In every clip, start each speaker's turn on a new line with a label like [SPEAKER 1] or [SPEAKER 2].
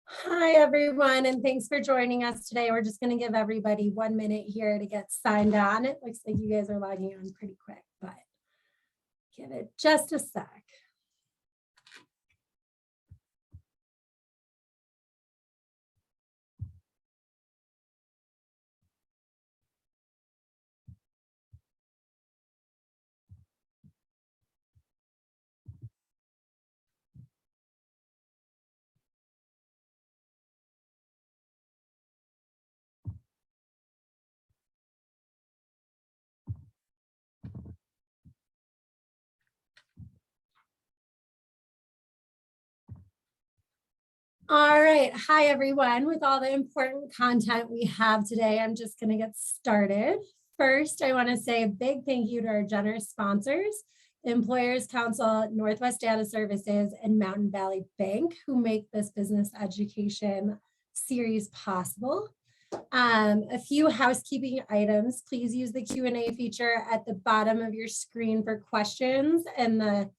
[SPEAKER 1] Hi, everyone, and thanks for joining us today. We're just going to give everybody 1 minute here to get signed on. It looks like you guys are logging on pretty quick, but give it just a sec. All right. Hi, everyone. With all the important content we have today, I'm just going to get started. First, I want to say a big thank you to our generous sponsors, Employers Council, Northwest Data Services, and Mountain Valley Bank, who make this business education series possible. A few housekeeping items. Please use the Q&A feature at the bottom of your screen for questions and the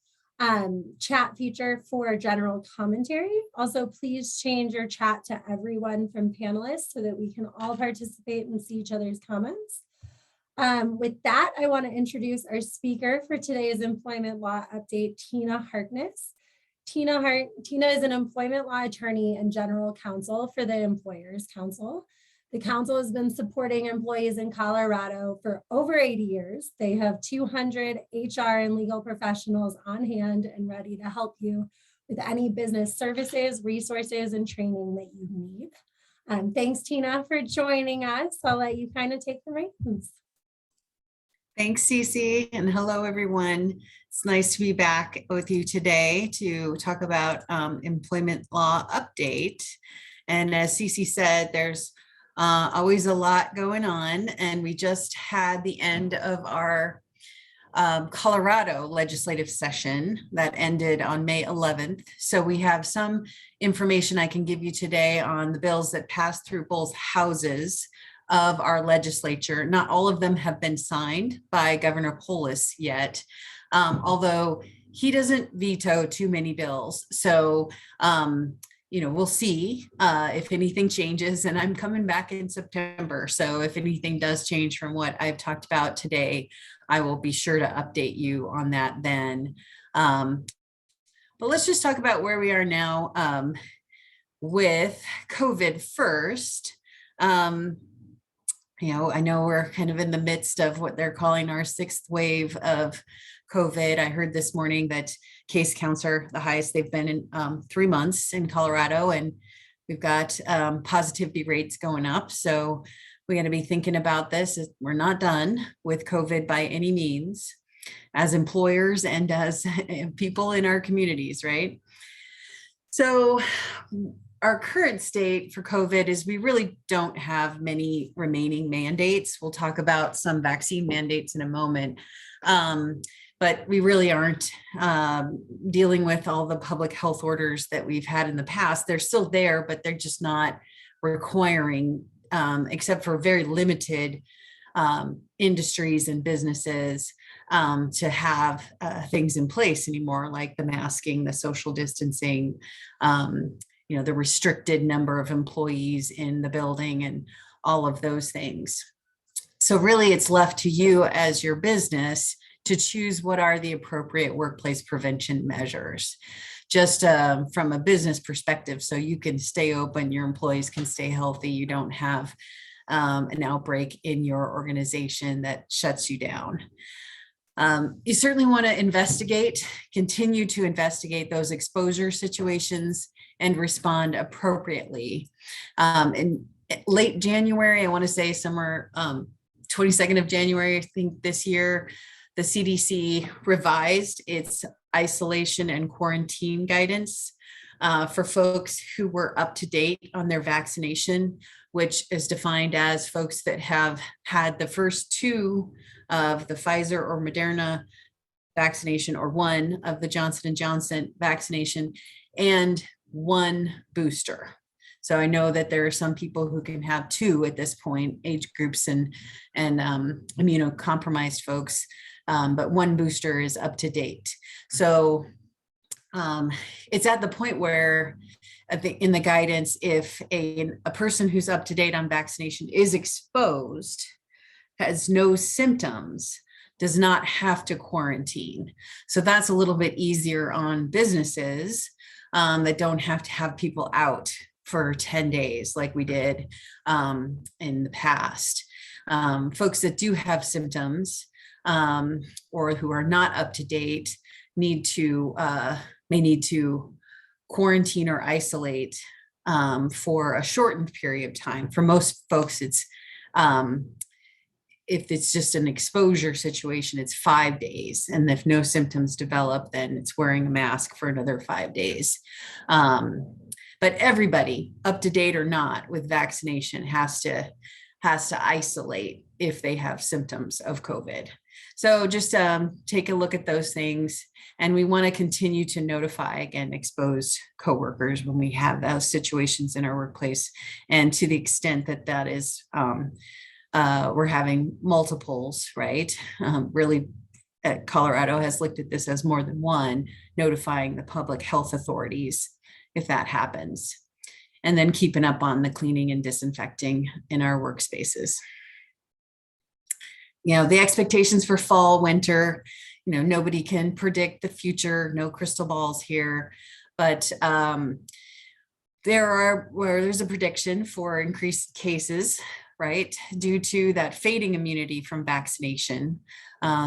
[SPEAKER 1] chat feature for general commentary. Also, please change your chat to everyone from panelists so that we can all participate and see each other's comments. With that, I want to introduce our speaker for today's employment law update, Tina Harkness. Tina is an employment law attorney and general counsel for the Employers Council. The council has been supporting employees in Colorado for over 80 years. They have 200 HR and legal professionals on hand and ready to help you with any business services, resources, and training that you need. Thanks, Tina, for joining us. I'll let you kind of take the reins.
[SPEAKER 2] Thanks, Cece, and hello, everyone. It's nice to be back with you today to talk about employment law update. And as Cece said, there's always a lot going on, and we just had the end of our Colorado legislative session that ended on May 11th. So we have some information I can give you today on the bills that passed through both houses of our legislature. Not all of them have been signed by Governor Polis yet, although he doesn't veto too many bills. So, we'll see if anything changes, and I'm coming back in September. So if anything does change from what I've talked about today, I will be sure to update you on that then. But let's just talk about where we are now with COVID first. I know we're kind of in the midst of what they're calling our sixth wave of COVID. I heard this morning that case counts are the highest they've been in 3 months in Colorado, and we've got positivity rates going up. So we're going to be thinking about this. We're not done with COVID by any means, as employers and as people in our communities, right? So our current state for COVID is we really don't have many remaining mandates. We'll talk about some vaccine mandates in a moment. But we really aren't dealing with all the public health orders that we've had in the past. They're still there, but they're just not requiring, except for very limited industries and businesses, to have things in place anymore, like the masking, the social distancing, the restricted number of employees in the building and all of those things. So really it's left to you as your business to choose what are the appropriate workplace prevention measures, just from a business perspective, so you can stay open, your employees can stay healthy, you don't have an outbreak in your organization that shuts you down. You certainly want to continue to investigate those exposure situations and respond appropriately. In late January, I want to say somewhere 22nd of January, I think this year, the CDC revised its isolation and quarantine guidance for folks who were up to date on their vaccination, which is defined as folks that have had the first 2 of the Pfizer or Moderna vaccination, or 1 of the Johnson & Johnson vaccination, and 1 booster. So I know that there are some people who can have 2 at this point, age groups and immunocompromised folks, but 1 booster is up to date. So it's at the point where I think in the guidance, if a person who's up to date on vaccination is exposed, has no symptoms, does not have to quarantine. So that's a little bit easier on businesses that don't have to have people out for 10 days like we did in the past. Folks that do have symptoms or who are not up to date may need to quarantine or isolate for a shortened period of time. For most folks, it's if it's just an exposure situation, it's 5 days. And if no symptoms develop, then it's wearing a mask for another 5 days. But everybody, up to date or not with vaccination, has to isolate if they have symptoms of COVID. So just take a look at those things. And we want to continue to notify, again, exposed coworkers when we have those situations in our workplace. And to the extent that that is, we're having multiples, right? Really, Colorado has looked at this as more than one, notifying the public health authorities if that happens. And then keeping up on the cleaning and disinfecting in our workspaces. You know, the expectations for fall, winter, you know, nobody can predict the future, no crystal balls here, but there's a prediction for increased cases, right, due to that fading immunity from vaccination.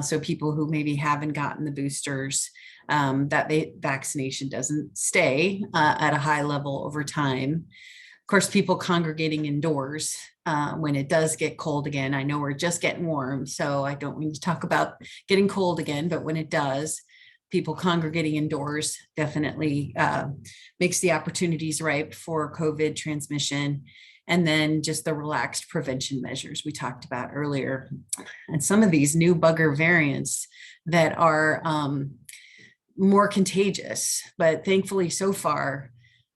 [SPEAKER 2] So people who maybe haven't gotten the boosters, that vaccination doesn't stay at a high level over time. Of course, people congregating indoors when it does get cold again. I know we're just getting warm, so I don't need to talk about getting cold again, but when it does, people congregating indoors definitely makes the opportunities ripe for COVID transmission. And then just the relaxed prevention measures we talked about earlier. And some of these new bugger variants that are more contagious, but thankfully so far,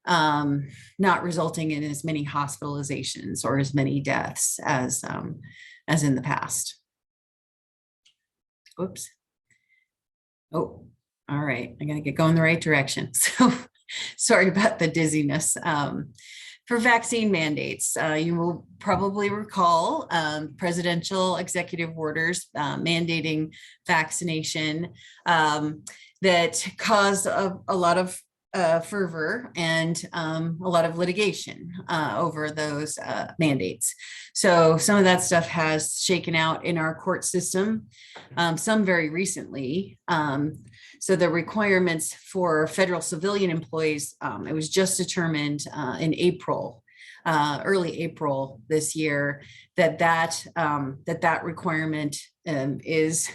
[SPEAKER 2] not resulting in as many hospitalizations or as many deaths as in the past. Oops. Oh, all right. I got to get going the right direction. So sorry about the dizziness. For vaccine mandates, you will probably recall presidential executive orders mandating vaccination that caused a lot of fervor and a lot of litigation over those mandates. So some of that stuff has shaken out in our court system, some very recently. So the requirements for federal civilian employees, it was just determined in April, early April this year, that requirement is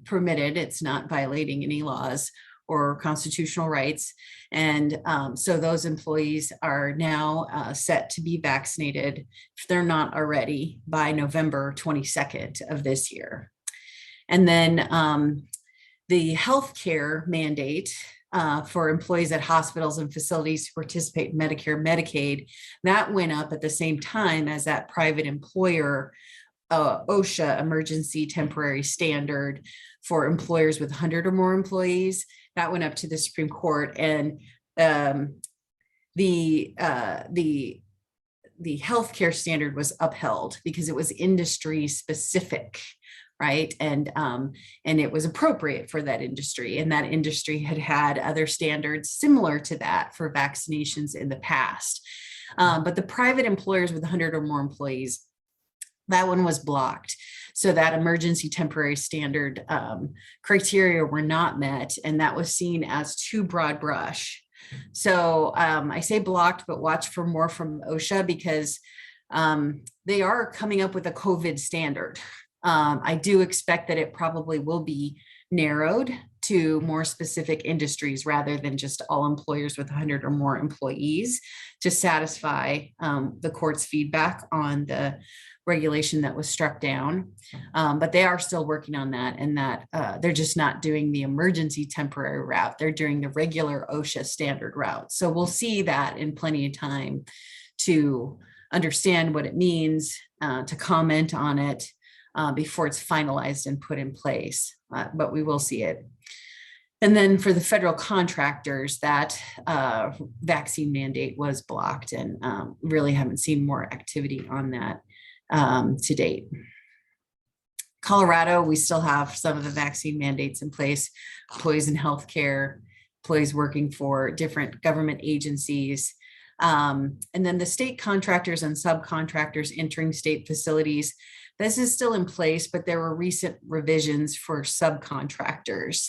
[SPEAKER 2] permitted. It's not violating any laws or constitutional rights. And so those employees are now set to be vaccinated, if they're not already, by November 22nd of this year. And then the healthcare mandate for employees at hospitals and facilities who participate in Medicare, Medicaid, that went up at the same time as that private employer OSHA emergency temporary standard for employers with 100 or more employees. That went up to the Supreme Court, and the healthcare standard was upheld because it was industry specific, right? And it was appropriate for that industry, and that industry had other standards similar to that for vaccinations in the past. But the private employers with 100 or more employees, that one was blocked. So that emergency temporary standard criteria were not met, and that was seen as too broad brush. So I say blocked, but watch for more from OSHA, because they are coming up with a COVID standard. I do expect that it probably will be narrowed to more specific industries rather than just all employers with 100 or more employees, to satisfy the court's feedback on the regulation that was struck down. But they are still working on that, and that they're just not doing the emergency temporary route. They're doing the regular OSHA standard route. So we'll see that in plenty of time to understand what it means, to comment on it before it's finalized and put in place. But we will see it. And then for the federal contractors, that vaccine mandate was blocked, and really haven't seen more activity on that to date. Colorado, we still have some of the vaccine mandates in place, employees in healthcare, employees working for different government agencies. And then the state contractors and subcontractors entering state facilities, this is still in place, but there were recent revisions for subcontractors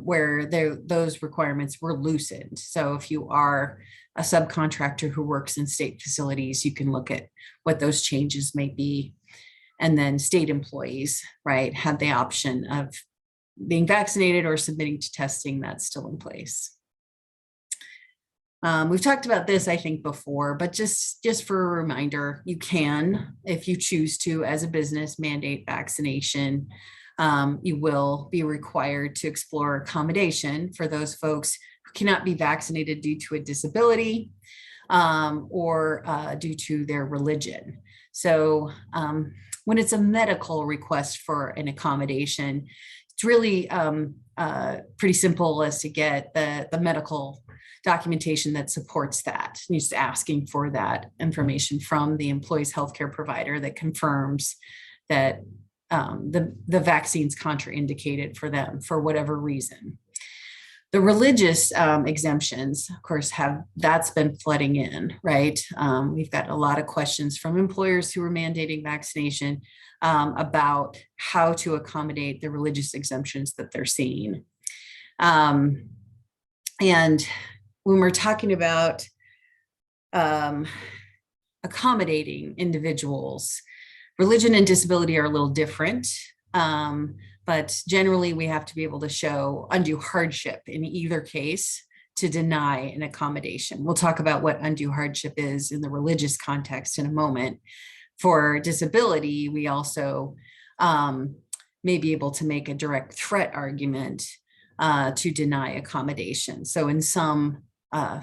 [SPEAKER 2] where those requirements were loosened. So if you are a subcontractor who works in state facilities, you can look at what those changes may be. And then state employees, right, had the option of being vaccinated or submitting to testing. That's still in place. We've talked about this, I think, before, but just for a reminder, you can, if you choose to, as a business, mandate vaccination. You will be required to explore accommodation for those folks who cannot be vaccinated due to a disability or due to their religion. So when it's a medical request for an accommodation, it's really pretty simple as to get the medical documentation that supports that. And you're just asking for that information from the employee's healthcare provider that confirms that the vaccine's contraindicated for them for whatever reason. The religious exemptions, of course, that's been flooding in, right? We've got a lot of questions from employers who are mandating vaccination about how to accommodate the religious exemptions that they're seeing. And when we're talking about accommodating individuals, religion and disability are a little different. But generally, we have to be able to show undue hardship in either case to deny an accommodation. We'll talk about what undue hardship is in the religious context in a moment. For disability, we also may be able to make a direct threat argument to deny accommodation. So in some,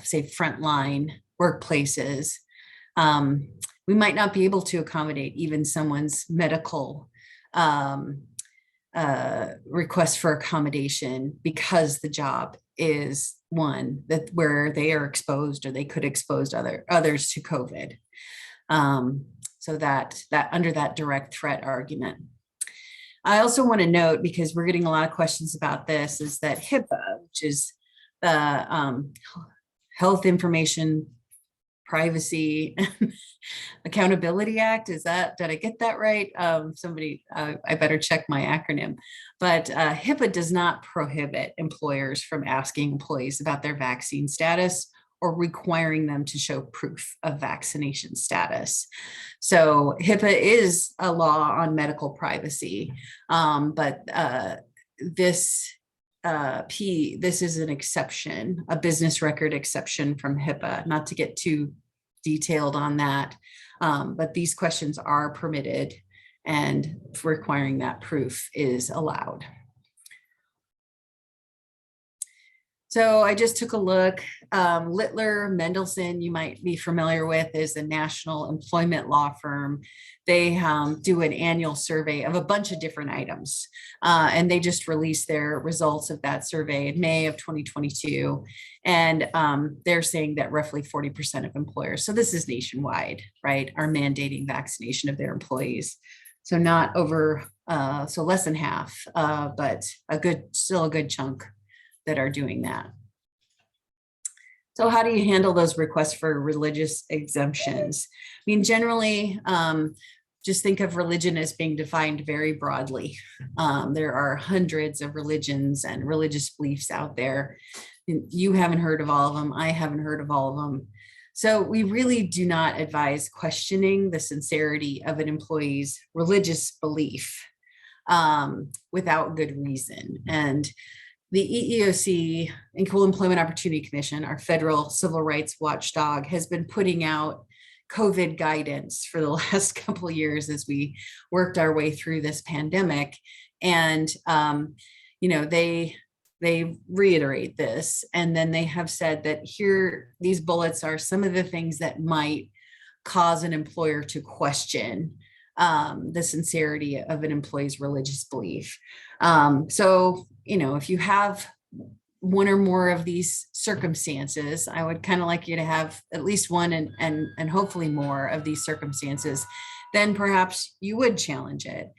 [SPEAKER 2] say, frontline workplaces, we might not be able to accommodate even someone's medical request for accommodation because the job is one that where they are exposed or they could expose others to COVID. So that under that direct threat argument. I also want to note, because we're getting a lot of questions about this, is that HIPAA, which is the Health Information Privacy Accountability Act. Did I get that right? Somebody, I better check my acronym. But HIPAA does not prohibit employers from asking employees about their vaccine status or requiring them to show proof of vaccination status. So HIPAA is a law on medical privacy, but this is an exception, a business record exception from HIPAA, not to get too detailed on that, but these questions are permitted and requiring that proof is allowed. So I just took a look. Littler Mendelson, you might be familiar with, is a national employment law firm. They do an annual survey of a bunch of different items. And they just released their results of that survey in May of 2022. And they're saying that roughly 40% of employers, so this is nationwide, right, are mandating vaccination of their employees. So not over, so less than half, but still a good chunk that are doing that. So how do you handle those requests for religious exemptions? I mean, generally, just think of religion as being defined very broadly. There are hundreds of religions and religious beliefs out there. You haven't heard of all of them. I haven't heard of all of them. So we really do not advise questioning the sincerity of an employee's religious belief without good reason. And the EEOC, Equal Employment Opportunity Commission, our federal civil rights watchdog, has been putting out COVID guidance for the last couple of years as we worked our way through this pandemic. And, they reiterate this, and then they have said that here, these bullets are some of the things that might cause an employer to question the sincerity of an employee's religious belief. So, if you have one or more of these circumstances, I would kind of like you to have at least one and hopefully more of these circumstances, then perhaps you would challenge it.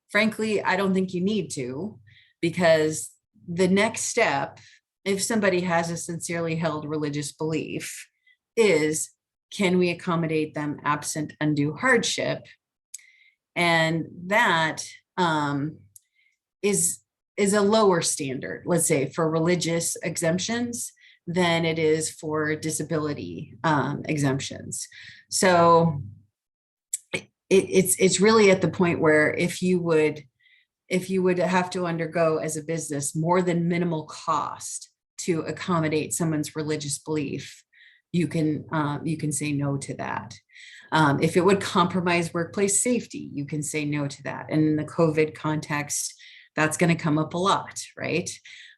[SPEAKER 2] Frankly, I don't think you need to, because the next step, if somebody has a sincerely held religious belief, is, can we accommodate them absent undue hardship? And that is a lower standard, let's say, for religious exemptions than it is for disability exemptions. So it's really at the point where if you would have to undergo as a business more than minimal cost to accommodate someone's religious belief, you can say no to that. If it would compromise workplace safety, you can say no to that. And in the COVID context, that's going to come up a lot, right?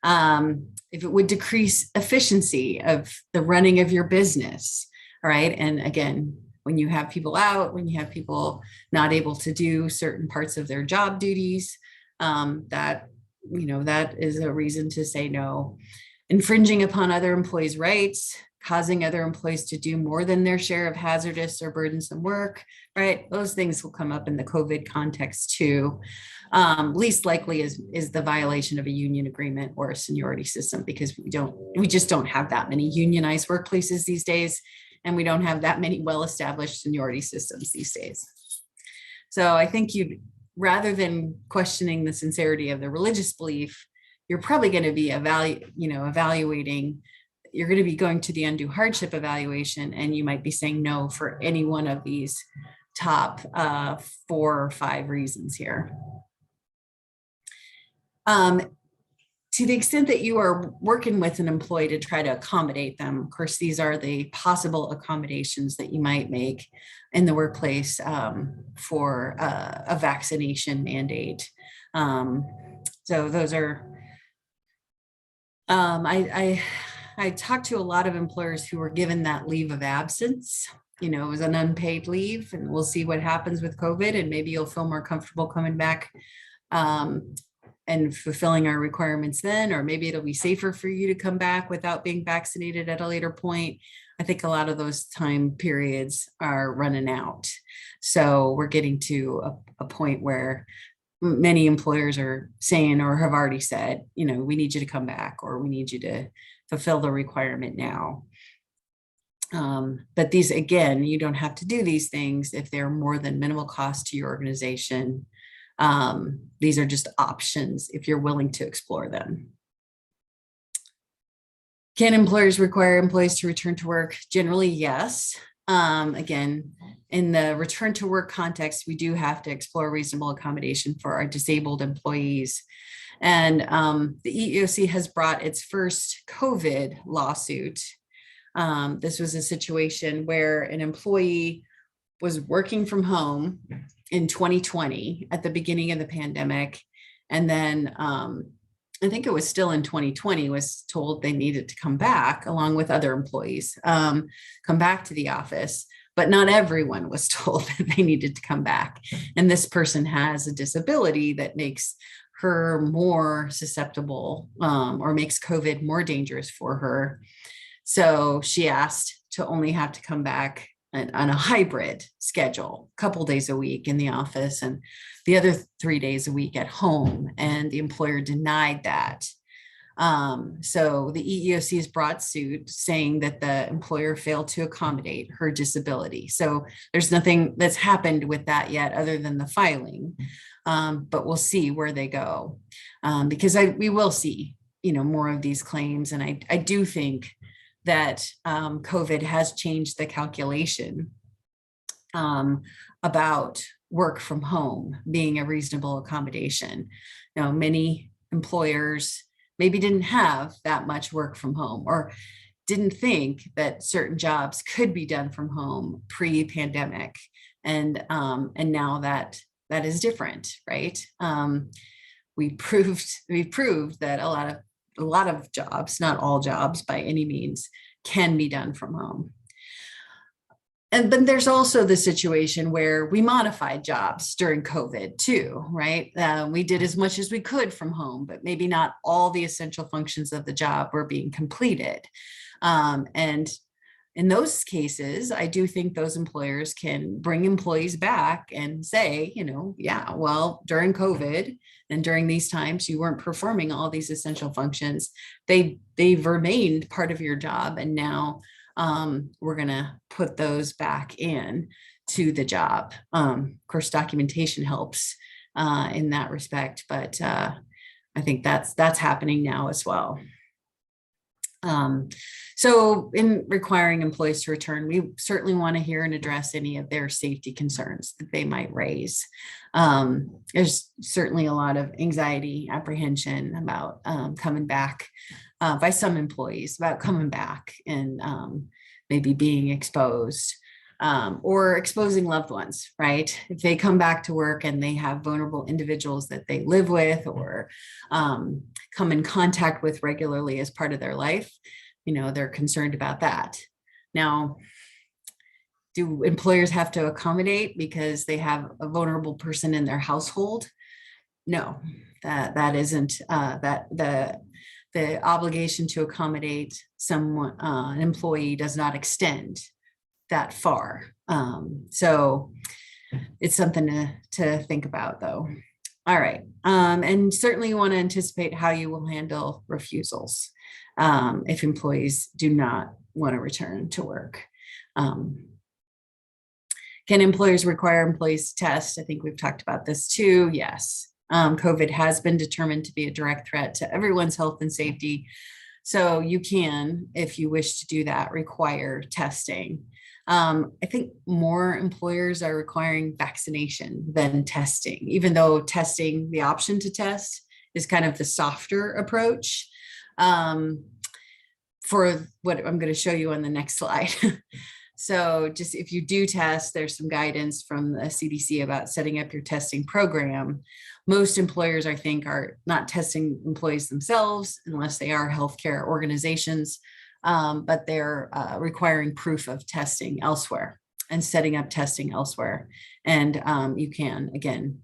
[SPEAKER 2] If it would decrease efficiency of the running of your business, all right? And again, when you have people out, when you have people not able to do certain parts of their job duties, that is a reason to say no. Infringing upon other employees' rights, causing other employees to do more than their share of hazardous or burdensome work, right? Those things will come up in the COVID context too. Least likely is the violation of a union agreement or a seniority system, because we just don't have that many unionized workplaces these days, and we don't have that many well-established seniority systems these days. So I think rather than questioning the sincerity of the religious belief, you're probably going to be evaluating. You're going to be going to the undue hardship evaluation, and you might be saying no for any one of these top 4 or 5 reasons here. To the extent that you are working with an employee to try to accommodate them, of course, these are the possible accommodations that you might make in the workplace for a vaccination mandate. So those are, I talked to a lot of employers who were given that leave of absence. It was an unpaid leave, and we'll see what happens with COVID, and maybe you'll feel more comfortable coming back and fulfilling our requirements then, or maybe it'll be safer for you to come back without being vaccinated at a later point. I think a lot of those time periods are running out. So we're getting to a point where many employers are saying, or have already said, we need you to come back, or we need you to fulfill the requirement now. But these, again, you don't have to do these things if they're more than minimal cost to your organization. These are just options if you're willing to explore them. Can employers require employees to return to work? Generally, yes. Again, in the return to work context, we do have to explore reasonable accommodation for our disabled employees. And the EEOC has brought its first COVID lawsuit. This was a situation where an employee was working from home in 2020 at the beginning of the pandemic. And then I think it was still in 2020, was told they needed to come back along with other employees, come back to the office, but not everyone was told that they needed to come back. And this person has a disability that makes her more susceptible or makes COVID more dangerous for her. So she asked to only have to come back on a hybrid schedule, a couple days a week in the office and the other 3 days a week at home. And the employer denied that. So the EEOC has brought suit saying that the employer failed to accommodate her disability. So there's nothing that's happened with that yet other than the filing. But we'll see where they go, because we will see, more of these claims. And I do think that COVID has changed the calculation about work from home being a reasonable accommodation. Many employers maybe didn't have that much work from home, or didn't think that certain jobs could be done from home pre-pandemic, and now that is different, right? We proved that a lot of jobs, not all jobs by any means, can be done from home. And then there's also the situation where we modified jobs during COVID too, right? We did as much as we could from home, but maybe not all the essential functions of the job were being completed. And in those cases, I do think those employers can bring employees back and say, yeah, well, during COVID and during these times, you weren't performing all these essential functions. They've remained part of your job, and now we're going to put those back in to the job. Of course, documentation helps in that respect, but I think that's happening now as well. So in requiring employees to return, we certainly want to hear and address any of their safety concerns that they might raise. There's certainly a lot of anxiety, apprehension about coming back by some employees about coming back and maybe being exposed. Or exposing loved ones, right? If they come back to work and they have vulnerable individuals that they live with or come in contact with regularly as part of their life, they're concerned about that. Now, do employers have to accommodate because they have a vulnerable person in their household? No, that isn't that the obligation to accommodate someone, an employee, does not extend that far. So it's something to think about, though. All right. And certainly you want to anticipate how you will handle refusals if employees do not want to return to work. Can employers require employees to test? I think we've talked about this too. Yes. COVID has been determined to be a direct threat to everyone's health and safety. So you can, if you wish to do that, require testing. I think more employers are requiring vaccination than testing, even though testing, the option to test, is kind of the softer approach for what I'm going to show you on the next slide. So just if you do test, there's some guidance from the CDC about setting up your testing program. Most employers, I think, are not testing employees themselves unless they are healthcare organizations. But they're requiring proof of testing elsewhere and setting up testing elsewhere. And you can, again,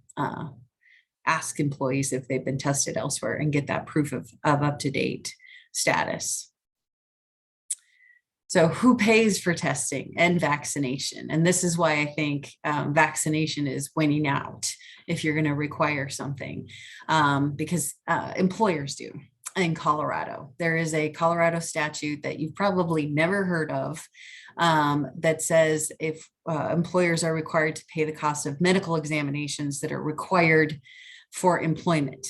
[SPEAKER 2] ask employees if they've been tested elsewhere and get that proof of up-to-date status. So who pays for testing and vaccination? And this is why I think vaccination is winning out if you're going to require something, because employers do. In Colorado, there is a Colorado statute that you've probably never heard of that says if employers are required to pay the cost of medical examinations that are required for employment.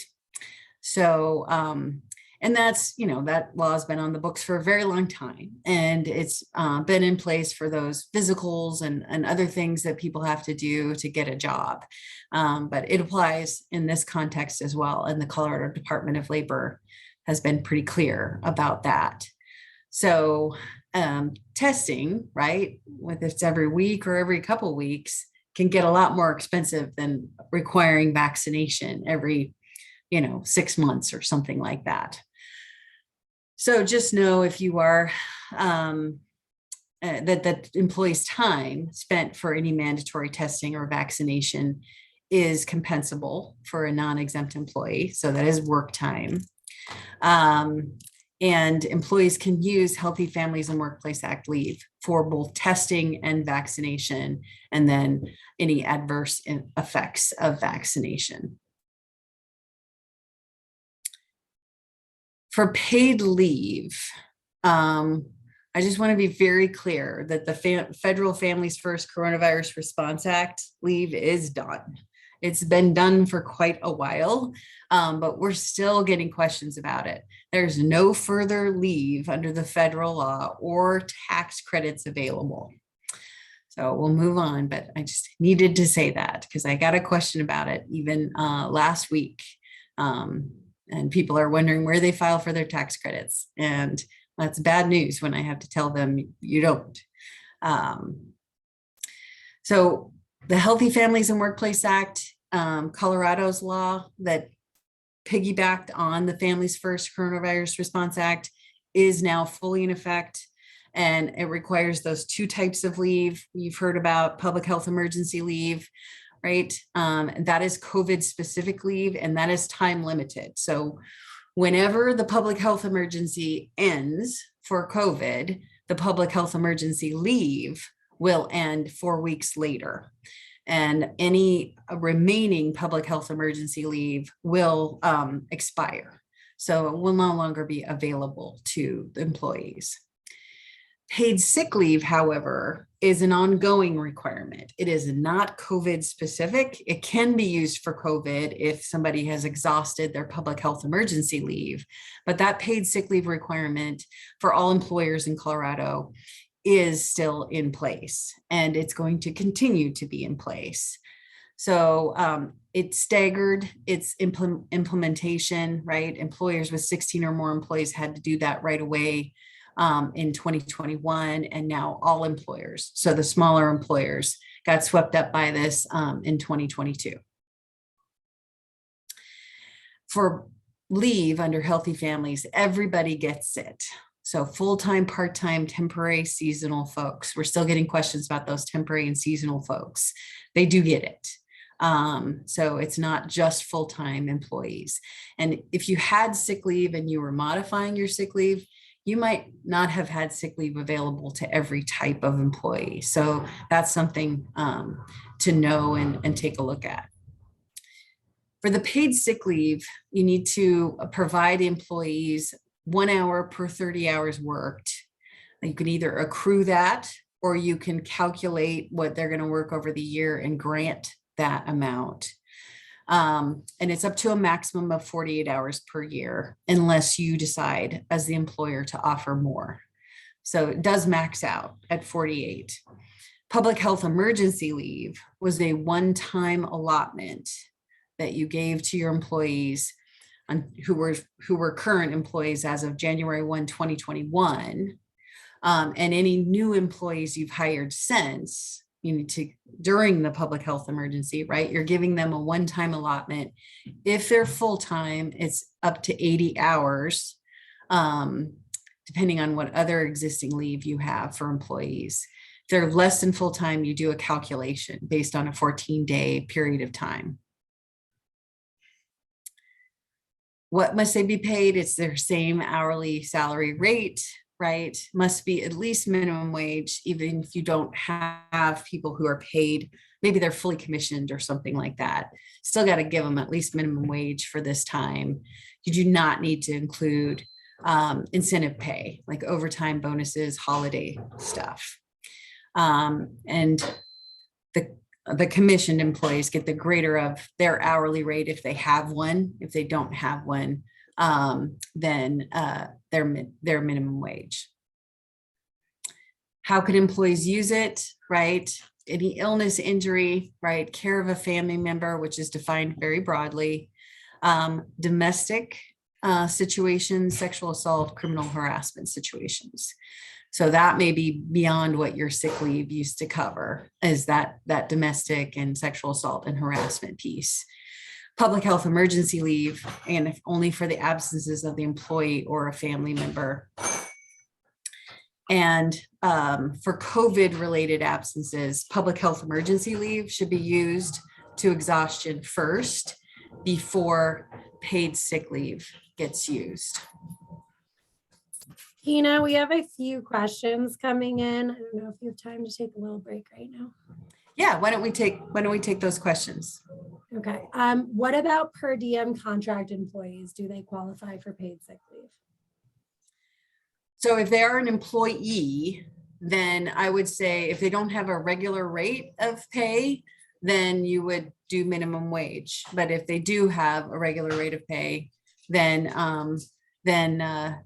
[SPEAKER 2] So, and that's, that law has been on the books for a very long time, and it's been in place for those physicals and other things that people have to do to get a job. But it applies in this context as well. And the Colorado Department of Labor has been pretty clear about that. So testing, right, whether it's every week or every couple of weeks, can get a lot more expensive than requiring vaccination every, 6 months or something like that. So just know if you are that employees' time spent for any mandatory testing or vaccination is compensable for a non-exempt employee. So that is work time. And employees can use Healthy Families and Workplace Act leave for both testing and vaccination, and then any adverse effects of vaccination. For paid leave, I just want to be very clear that the Federal Families First Coronavirus Response Act leave is done. It's been done for quite a while, but we're still getting questions about it. There's no further leave under the federal law or tax credits available. So we'll move on, but I just needed to say that because I got a question about it even last week. And people are wondering where they file for their tax credits. And that's bad news when I have to tell them you don't. So the Healthy Families and Workplace Act, Colorado's law that piggybacked on the Families First Coronavirus Response Act, is now fully in effect. And it requires those two types of leave. You've heard about public health emergency leave, right? That is COVID specific leave, and that is time limited. So whenever the public health emergency ends for COVID, the public health emergency leave will end 4 weeks later. And any remaining public health emergency leave will expire. So it will no longer be available to the employees. Paid sick leave, however, is an ongoing requirement. It is not COVID specific. It can be used for COVID if somebody has exhausted their public health emergency leave, but that paid sick leave requirement for all employers in Colorado is still in place, and it's going to continue to be in place. So it's staggered, its implementation, right? Employers with 16 or more employees had to do that right away in 2021, and now all employers. So the smaller employers got swept up by this in 2022. For leave under Healthy Families, everybody gets it. So full-time, part-time, temporary, seasonal folks. We're still getting questions about those temporary and seasonal folks. They do get it. So it's not just full-time employees. And if you had sick leave and you were modifying your sick leave, you might not have had sick leave available to every type of employee. So that's something to know and take a look at. For the paid sick leave, you need to provide employees 1 hour per 30 hours worked. You can either accrue that, or you can calculate what they're going to work over the year and grant that amount. And it's up to a maximum of 48 hours per year, unless you decide as the employer to offer more. So it does max out at 48. Public health emergency leave was a one-time allotment that you gave to your employees who were current employees as of January 1, 2021. And any new employees you've hired since, you need to, during the public health emergency, right? You're giving them a one-time allotment. If they're full-time, it's up to 80 hours, depending on what other existing leave you have for employees. If they're less than full-time, you do a calculation based on a 14-day period of time. What must they be paid? It's their same hourly salary rate, right? Must be at least minimum wage, even if you don't have people who are paid, maybe they're fully commissioned or something like that. Still got to give them at least minimum wage for this time. You do not need to include incentive pay, like overtime bonuses, holiday stuff. And the commissioned employees get the greater of their hourly rate if they have one. If they don't have one, then their minimum wage. How could employees use it, right? Any illness, injury, right? Care of a family member, which is defined very broadly. Domestic situations, sexual assault, criminal harassment situations. So that may be beyond what your sick leave used to cover, is that domestic and sexual assault and harassment piece. Public health emergency leave, and if only for the absences of the employee or a family member. And for COVID-related absences, public health emergency leave should be used to exhaustion first before paid sick leave gets used.
[SPEAKER 1] Tina, we have a few questions coming in. I don't know if you have time to take a little break right now.
[SPEAKER 2] Yeah, why don't we take those questions?
[SPEAKER 1] Okay. What about per diem contract employees? Do they qualify for paid sick leave?
[SPEAKER 2] So if they are an employee, then I would say if they don't have a regular rate of pay, then you would do minimum wage. But if they do have a regular rate of pay, then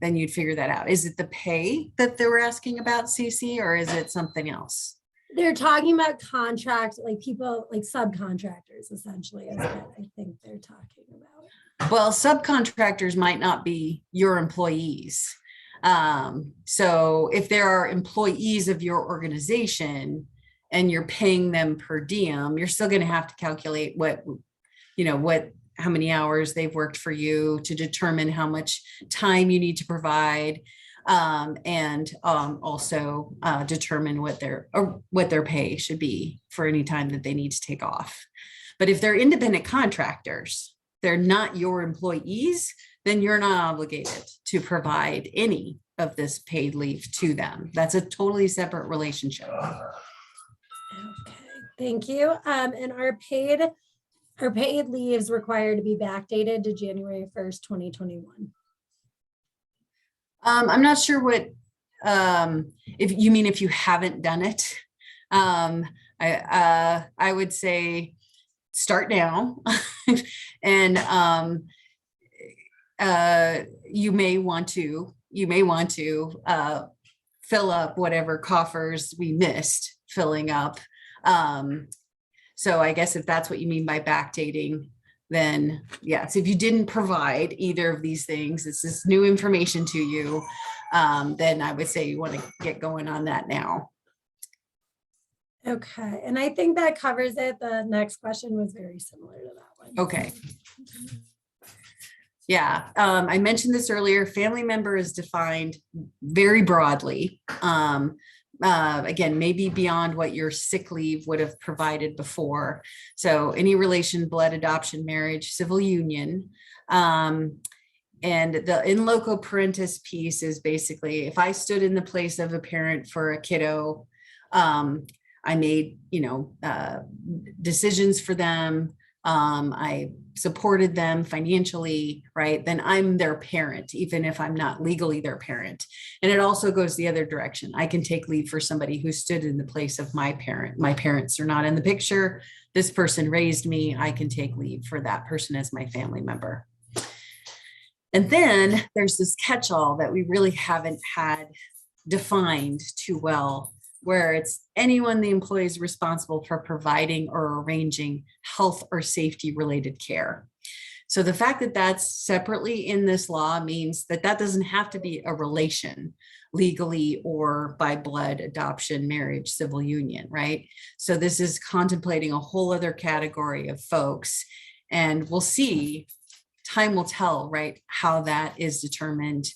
[SPEAKER 2] you'd figure that out. Is it the pay that they were asking about, Cece, or is it something else?
[SPEAKER 1] They're talking about contract, like people, like subcontractors, essentially, is what I think they're talking about.
[SPEAKER 2] Well, subcontractors might not be your employees. So if there are employees of your organization and you're paying them per diem, you're still going to have to calculate how many hours they've worked for you to determine how much time you need to provide. and also determine what their pay should be for any time that they need to take off. But if they're independent contractors, they're not your employees, then you're not obligated to provide any of this paid leave to them. That's a totally separate relationship.
[SPEAKER 1] Okay, thank you. And are paid leaves required to be backdated to January 1st, 2021?
[SPEAKER 2] I'm not sure what, if you mean if you haven't done it, I would say start now. And you may want to fill up whatever coffers we missed filling up. So I guess if that's what you mean by backdating, then yes, if you didn't provide either of these things, this is new information to you, then I would say you want to get going on that now.
[SPEAKER 1] Okay, and I think that covers it. The next question was very similar to that one.
[SPEAKER 2] Okay. Yeah, I mentioned this earlier. Family member is defined very broadly. Again, maybe beyond what your sick leave would have provided before. So any relation, blood, adoption, marriage, civil union. And the in loco parentis piece is basically if I stood in the place of a parent for a kiddo, I made, decisions for them. I supported them financially, right? Then I'm their parent, even if I'm not legally their parent. And it also goes the other direction. I can take leave for somebody who stood in the place of my parent. My parents are not in the picture. This person raised me. I can take leave for that person as my family member. And then there's this catch-all that we really haven't had defined too well, where it's anyone the employee is responsible for providing or arranging health or safety related care. So the fact that that's separately in this law means that that doesn't have to be a relation legally or by blood, adoption, marriage, civil union, right? So this is contemplating a whole other category of folks, and we'll see, time will tell, right, how that is determined.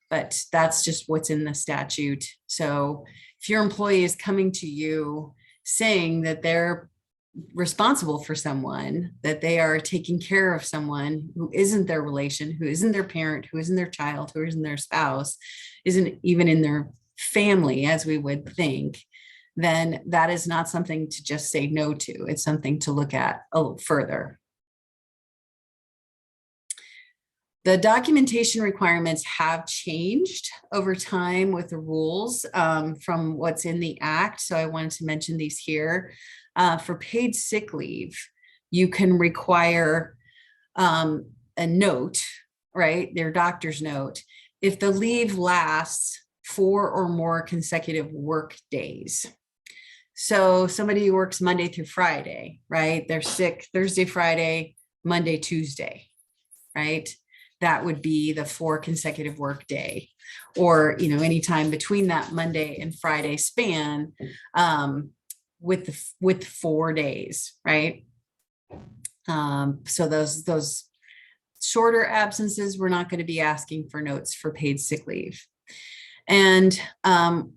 [SPEAKER 2] But that's just what's in the statute. So if your employee is coming to you saying that they're responsible for someone, that they are taking care of someone who isn't their relation, who isn't their parent, who isn't their child, who isn't their spouse, isn't even in their family, as we would think, then that is not something to just say no to. It's something to look at a little further. The documentation requirements have changed over time with the rules from what's in the act. So I wanted to mention these here. For paid sick leave, you can require a note, right? Their doctor's note, if the leave lasts 4 or more consecutive work days. So somebody who works Monday through Friday, right? They're sick Thursday, Friday, Monday, Tuesday, right? That would be the 4 consecutive work day, or, anytime between that Monday and Friday span, with 4 days, right? So those shorter absences, we're not going to be asking for notes for paid sick leave. And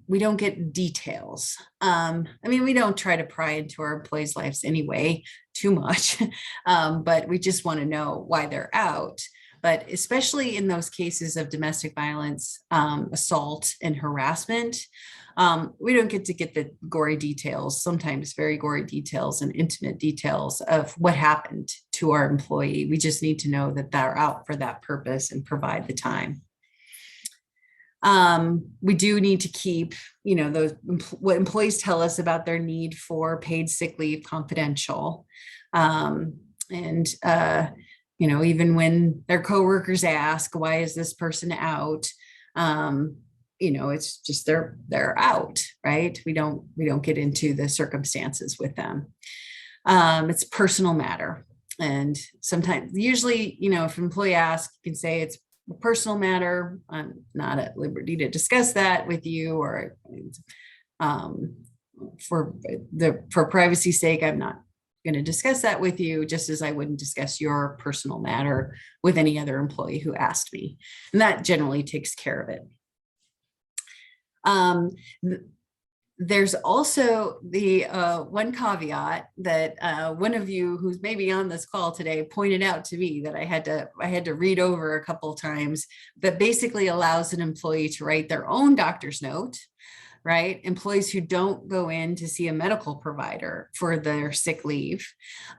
[SPEAKER 2] we don't get details. We don't try to pry into our employees' lives anyway, too much, but we just want to know why they're out. But especially in those cases of domestic violence, assault, and harassment, we don't get the gory details, sometimes very gory details and intimate details of what happened to our employee. We just need to know that they're out for that purpose and provide the time. We do need to keep, what employees tell us about their need for paid sick leave confidential. Even when their coworkers ask, why is this person out? It's just they're out, right? We don't get into the circumstances with them. It's a personal matter. And sometimes, usually, if an employee asks, you can say it's a personal matter. I'm not at liberty to discuss that with you, or for privacy's sake, I'm not going to discuss that with you, just as I wouldn't discuss your personal matter with any other employee who asked me. And that generally takes care of it. There's also the one caveat that one of you who's maybe on this call today pointed out to me that I had to read over a couple of times, that basically allows an employee to write their own doctor's note, right? Employees who don't go in to see a medical provider for their sick leave,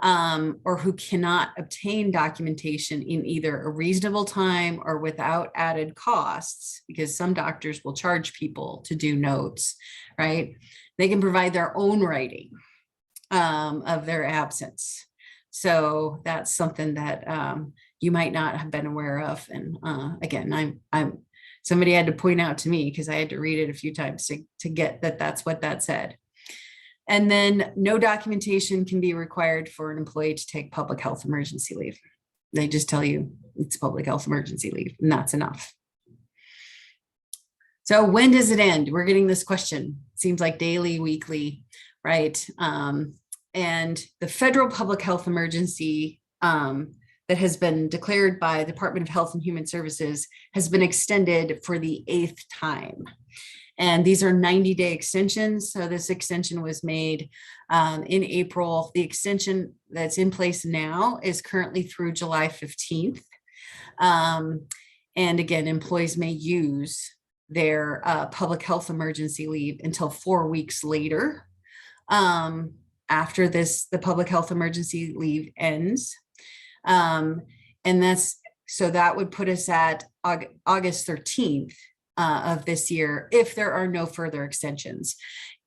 [SPEAKER 2] or who cannot obtain documentation in either a reasonable time or without added costs, because some doctors will charge people to do notes, right? They can provide their own writing of their absence. So that's something that you might not have been aware of. And again, somebody had to point out to me, because I had to read it a few times to get that that's what that said. And then no documentation can be required for an employee to take public health emergency leave. They just tell you it's public health emergency leave, and that's enough. So when does it end? We're getting this question. Seems like daily, weekly, right? And the federal public health emergency that has been declared by the Department of Health and Human Services has been extended for the 8th time. And these are 90-day extensions. So this extension was made in April. The extension that's in place now is currently through July 15th. And again, employees may use their public health emergency leave until 4 weeks later after the public health emergency leave ends. And that would put us at August 13th of this year, if there are no further extensions.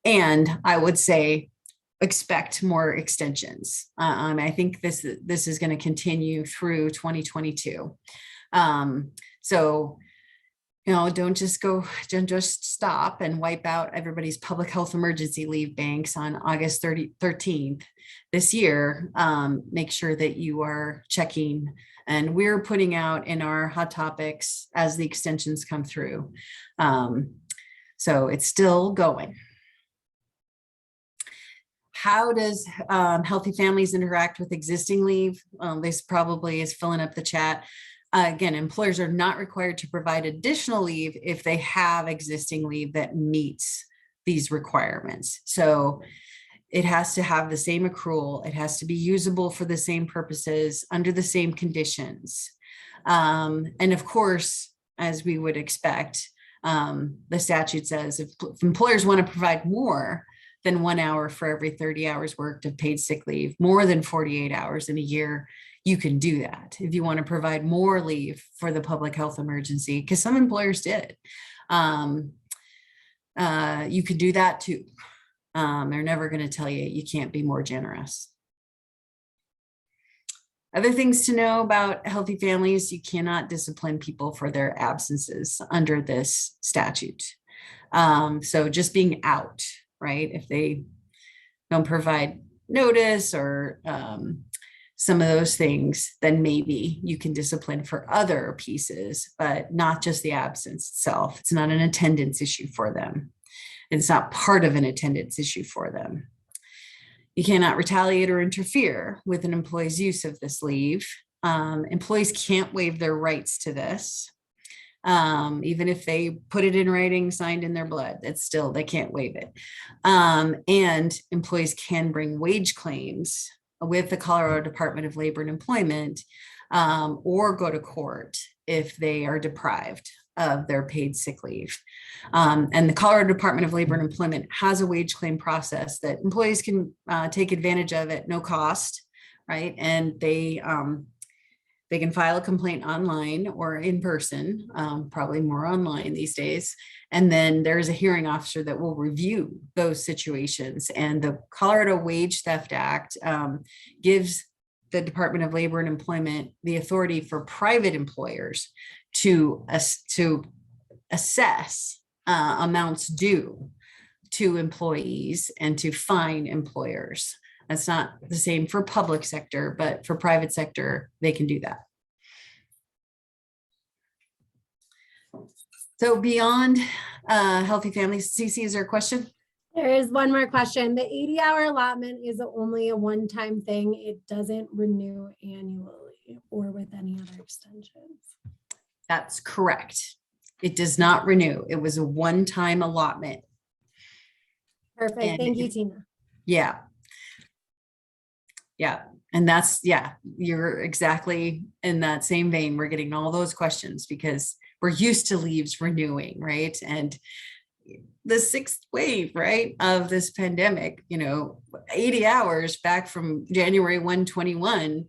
[SPEAKER 2] And I would say expect more extensions. I think this is going to continue through 2022. So, don't just stop and wipe out everybody's public health emergency leave banks on August 13th this year. Make sure that you are checking, and we're putting out in our hot topics as the extensions come through. So it's still going. How does Healthy Families interact with existing leave? This probably is filling up the chat. Again, employers are not required to provide additional leave if they have existing leave that meets these requirements. So it has to have the same accrual. It has to be usable for the same purposes under the same conditions. And of course, as we would expect, the statute says if employers want to provide more than 1 hour for every 30 hours worked of paid sick leave, more than 48 hours in a year, you can do that. If you want to provide more leave for the public health emergency, because some employers did, you can do that too. They're never going to tell you you can't be more generous. Other things to know about Healthy Families: you cannot discipline people for their absences under this statute. So just being out, right? If they don't provide notice or some of those things, then maybe you can discipline for other pieces, but not just the absence itself. It's not an attendance issue for them. It's not part of an attendance issue for them. You cannot retaliate or interfere with an employee's use of this leave. Employees can't waive their rights to this. Even if they put it in writing, signed in their blood, they can't waive it. And employees can bring wage claims with the Colorado Department of Labor and Employment, or go to court if they are deprived of their paid sick leave. And the Colorado Department of Labor and Employment has a wage claim process that employees can take advantage of at no cost, right? And they can file a complaint online or in person, probably more online these days. And then there's a hearing officer that will review those situations. And the Colorado Wage Theft Act gives the Department of Labor and Employment the authority for private employers to assess amounts due to employees and to fine employers. That's not the same for public sector, but for private sector, they can do that. So beyond Healthy Families, CC, is there a question?
[SPEAKER 1] There is one more question. The 80-hour allotment is only a one-time thing. It doesn't renew annually or with any other extensions.
[SPEAKER 2] That's correct. It does not renew. It was a one-time allotment.
[SPEAKER 1] Perfect.
[SPEAKER 2] And
[SPEAKER 1] Thank you, Tina.
[SPEAKER 2] Yeah. Yeah. And that's, yeah, you're exactly in that same vein. We're getting all those questions because we're used to leaves renewing, right? And the sixth wave, right, of this pandemic, 80 hours back from January 121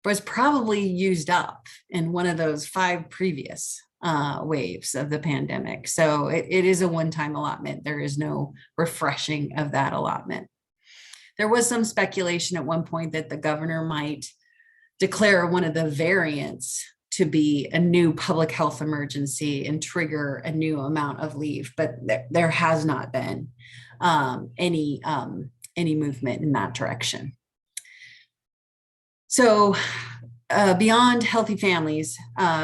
[SPEAKER 2] was probably used up in one of those 5 previous waves of the pandemic. So it is a one-time allotment. There is no refreshing of that allotment. There was some speculation at one point that the governor might declare one of the variants to be a new public health emergency and trigger a new amount of leave, but there has not been any movement in that direction. So beyond healthy families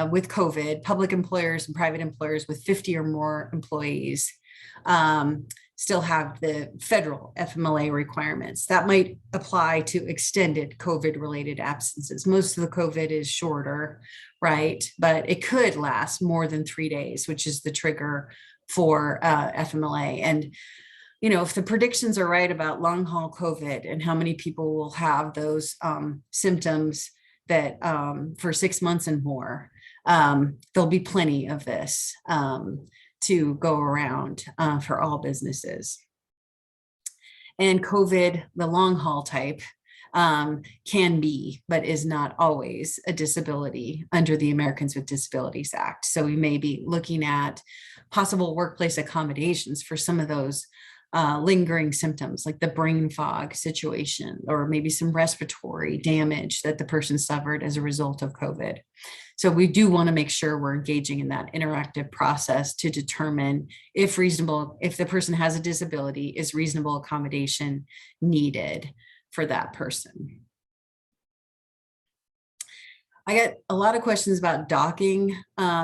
[SPEAKER 2] with COVID, public employers and private employers with 50 or more employees still have the federal FMLA requirements. That might apply to extended COVID-related absences. Most of the COVID is shorter, right? But it could last more than 3 days, which is the trigger for FMLA. And if the predictions are right about long haul COVID and how many people will have those symptoms that for 6 months and more, there'll be plenty of this to go around for all businesses. And COVID, the long haul type, can be, but is not always a disability under the Americans with Disabilities Act. So we may be looking at possible workplace accommodations for some of those lingering symptoms like the brain fog situation, or maybe some respiratory damage that the person suffered as a result of COVID. So we do want to make sure we're engaging in that interactive process to determine if the person has a disability, is reasonable accommodation needed for that person. I get a lot of questions about docking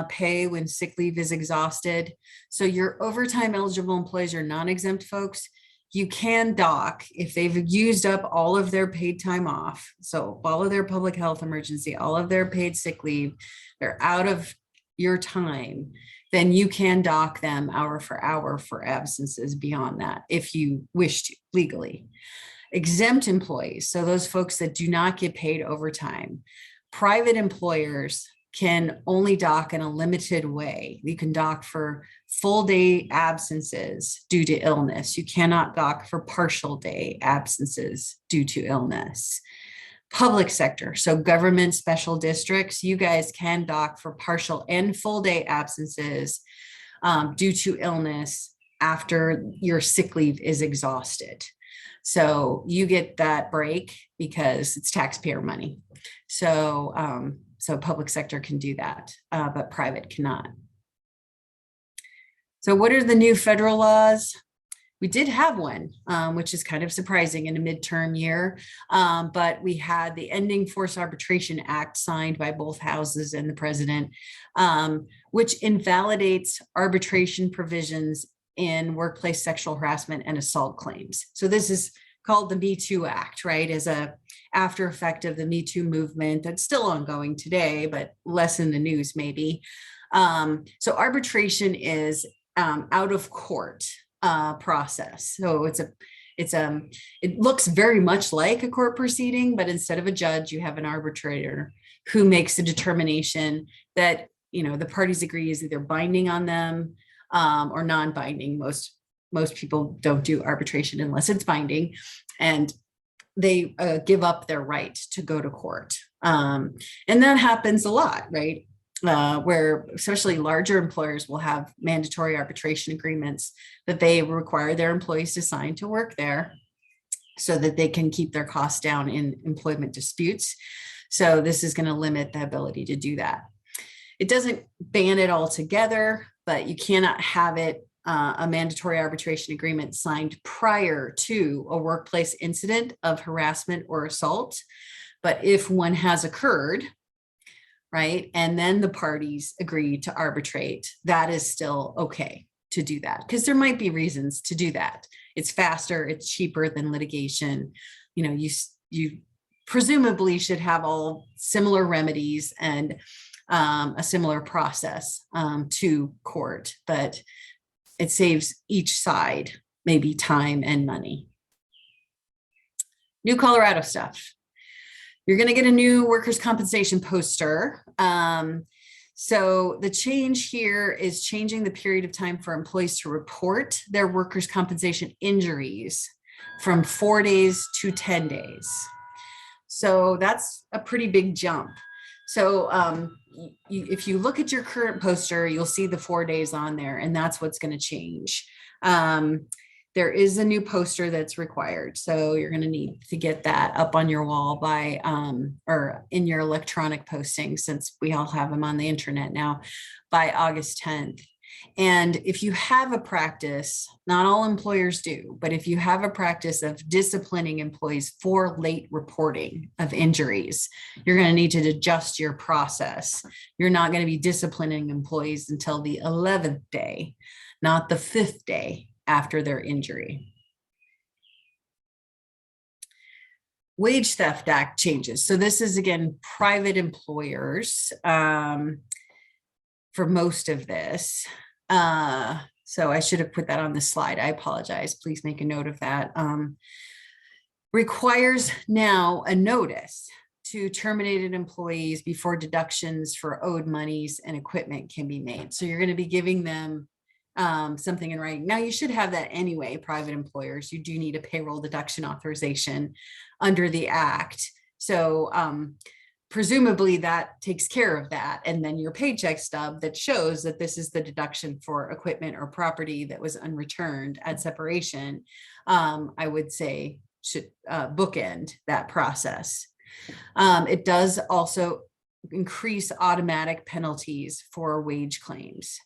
[SPEAKER 2] pay when sick leave is exhausted. So your overtime eligible employees, your non-exempt folks, you can dock if they've used up all of their paid time off. So all of their public health emergency, all of their paid sick leave, they're out of your time, then you can dock them hour for hour for absences beyond that if you wish to legally. Exempt employees, so those folks that do not get paid overtime, private employers can only dock in a limited way. You can dock for full day absences due to illness. You cannot dock for partial day absences due to illness. Public sector, so government special districts, you guys can dock for partial and full day absences due to illness after your sick leave is exhausted. So you get that break because it's taxpayer money. So public sector can do that, but private cannot. So what are the new federal laws? We did have one, which is kind of surprising in a midterm year, but we had the Ending Forced Arbitration Act signed by both houses and the president, which invalidates arbitration provisions in workplace sexual harassment and assault claims. So this is called the Me Too Act, right? As a after effect of the Me Too movement that's still ongoing today, but less in the news maybe. So arbitration is out of court process. So it looks very much like a court proceeding, but instead of a judge, you have an arbitrator who makes a determination that the parties agree is either binding on them or non-binding. Most people don't do arbitration unless it's binding, and they give up their right to go to court. And that happens a lot, right? Where especially larger employers will have mandatory arbitration agreements that they require their employees to sign to work there so that they can keep their costs down in employment disputes. So this is going to limit the ability to do that. It doesn't ban it altogether, but you cannot have it a mandatory arbitration agreement signed prior to a workplace incident of harassment or assault. But if one has occurred, right, and then the parties agree to arbitrate, that is still okay. to do that, because there might be reasons to do that. It's faster, it's cheaper than litigation. You know, you presumably should have all similar remedies and a similar process to court, but it saves each side maybe time and money. New Colorado stuff. You're going to get a new workers' compensation poster. So the change here is changing the period of time for employees to report their workers' compensation injuries from 4 days to 10 days. So that's a pretty big jump. So if you look at your current poster, you'll see the 4 days on there, and that's what's going to change. There is a new poster that's required. So you're going to need to get that up on your wall by, or in your electronic posting, since we all have them on the internet now, by August 10th. And if you have a practice, not all employers do, but if you have a practice of disciplining employees for late reporting of injuries, you're going to need to adjust your process. You're not going to be disciplining employees until the 11th day, not the 5th day after their injury. Wage Theft Act changes. So this is, again, private employers for most of this. So I should have put that on the slide. I apologize. Please make a note of that. Requires now a notice to terminated employees before deductions for owed monies and equipment can be made. So you're going to be giving them something in writing. Now, you should have that anyway, private employers. You do need a payroll deduction authorization under the act. So presumably that takes care of that. And then your paycheck stub that shows that this is the deduction for equipment or property that was unreturned at separation, I would say should bookend that process. It does also increase automatic penalties for wage claims.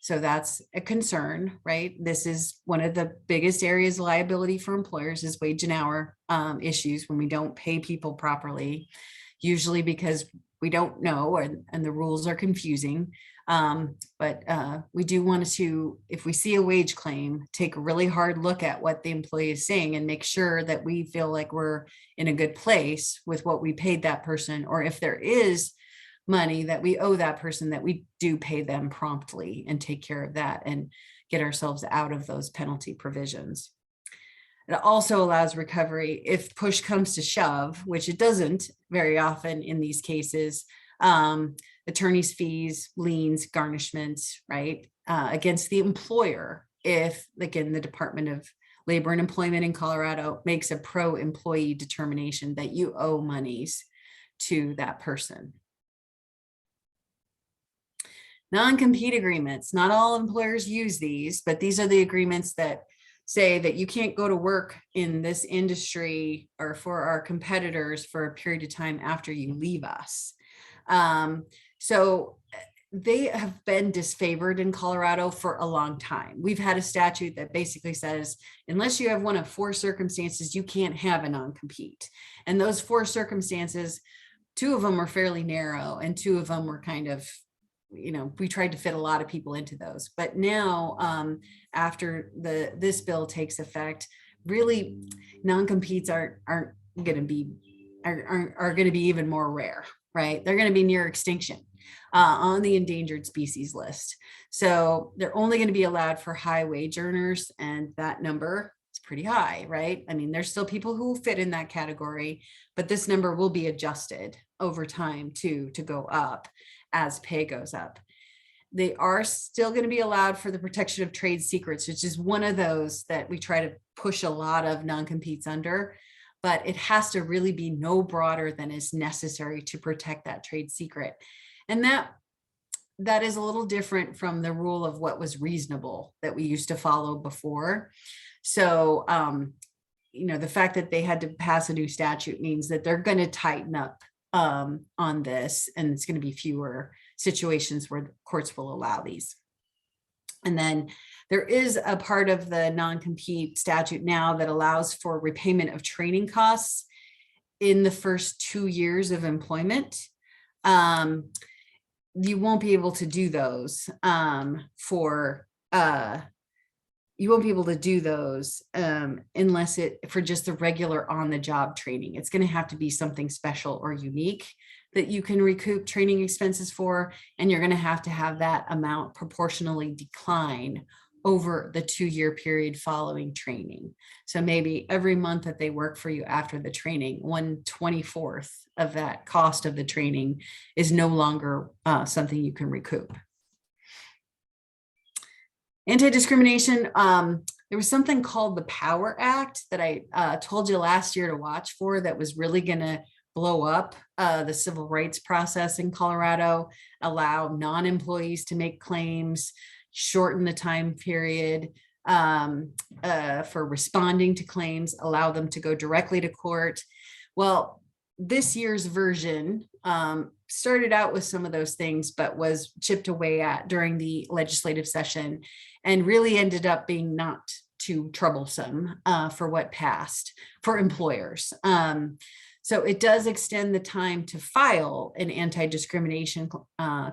[SPEAKER 2] So that's a concern, right? This is one of the biggest areas of liability for employers is wage and hour issues when we don't pay people properly, usually because we don't know and the rules are confusing. But we do want to, if we see a wage claim, take a really hard look at what the employee is saying and make sure that we feel like we're in a good place with what we paid that person, or if there is money that we owe that person, that we do pay them promptly and take care of that and get ourselves out of those penalty provisions. It also allows recovery if push comes to shove, which it doesn't very often in these cases. Attorney's fees, liens, garnishments, right, against the employer if, again, the Department of Labor and Employment in Colorado makes a pro-employee determination that you owe monies to that person. Non-compete agreements. Not all employers use these, but these are the agreements that say that you can't go to work in this industry or for our competitors for a period of time after you leave us. So they have been disfavored in Colorado for a long time. We've had a statute that basically says, unless you have one of 4 circumstances, you can't have a non-compete. And those 4 circumstances, 2 of them were fairly narrow and 2 of them were kind of, we tried to fit a lot of people into those. But now, after this bill takes effect, really non-competes are going to be even more rare, right? They're going to be near extinction on the endangered species list. So they're only going to be allowed for high wage earners, and that number is pretty high, right? I mean, there's still people who fit in that category, but this number will be adjusted over time to go up as pay goes up. They are still going to be allowed for the protection of trade secrets, which is one of those that we try to push a lot of non-competes under, but it has to really be no broader than is necessary to protect that trade secret. And that is a little different from the rule of what was reasonable that we used to follow before. So, the fact that they had to pass a new statute means that they're going to tighten up on this, and it's going to be fewer situations where courts will allow these. And then there is a part of the non-compete statute now that allows for repayment of training costs in the first 2 years of employment. you won't be able to do those for you won't be able to do those unless it for just the regular on the job training. It's going to have to be something special or unique that you can recoup training expenses for, and you're going to have that amount proportionally decline over the 2-year period following training. So maybe every month that they work for you after the training, 1/24 of that cost of the training is no longer something you can recoup. Anti-discrimination, there was something called the Power Act that I told you last year to watch for that was really going to blow up the civil rights process in Colorado, allow non-employees to make claims, shorten the time period for responding to claims, allow them to go directly to court. Well, this year's version started out with some of those things, but was chipped away at during the legislative session and really ended up being not too troublesome for what passed for employers. So it does extend the time to file an anti-discrimination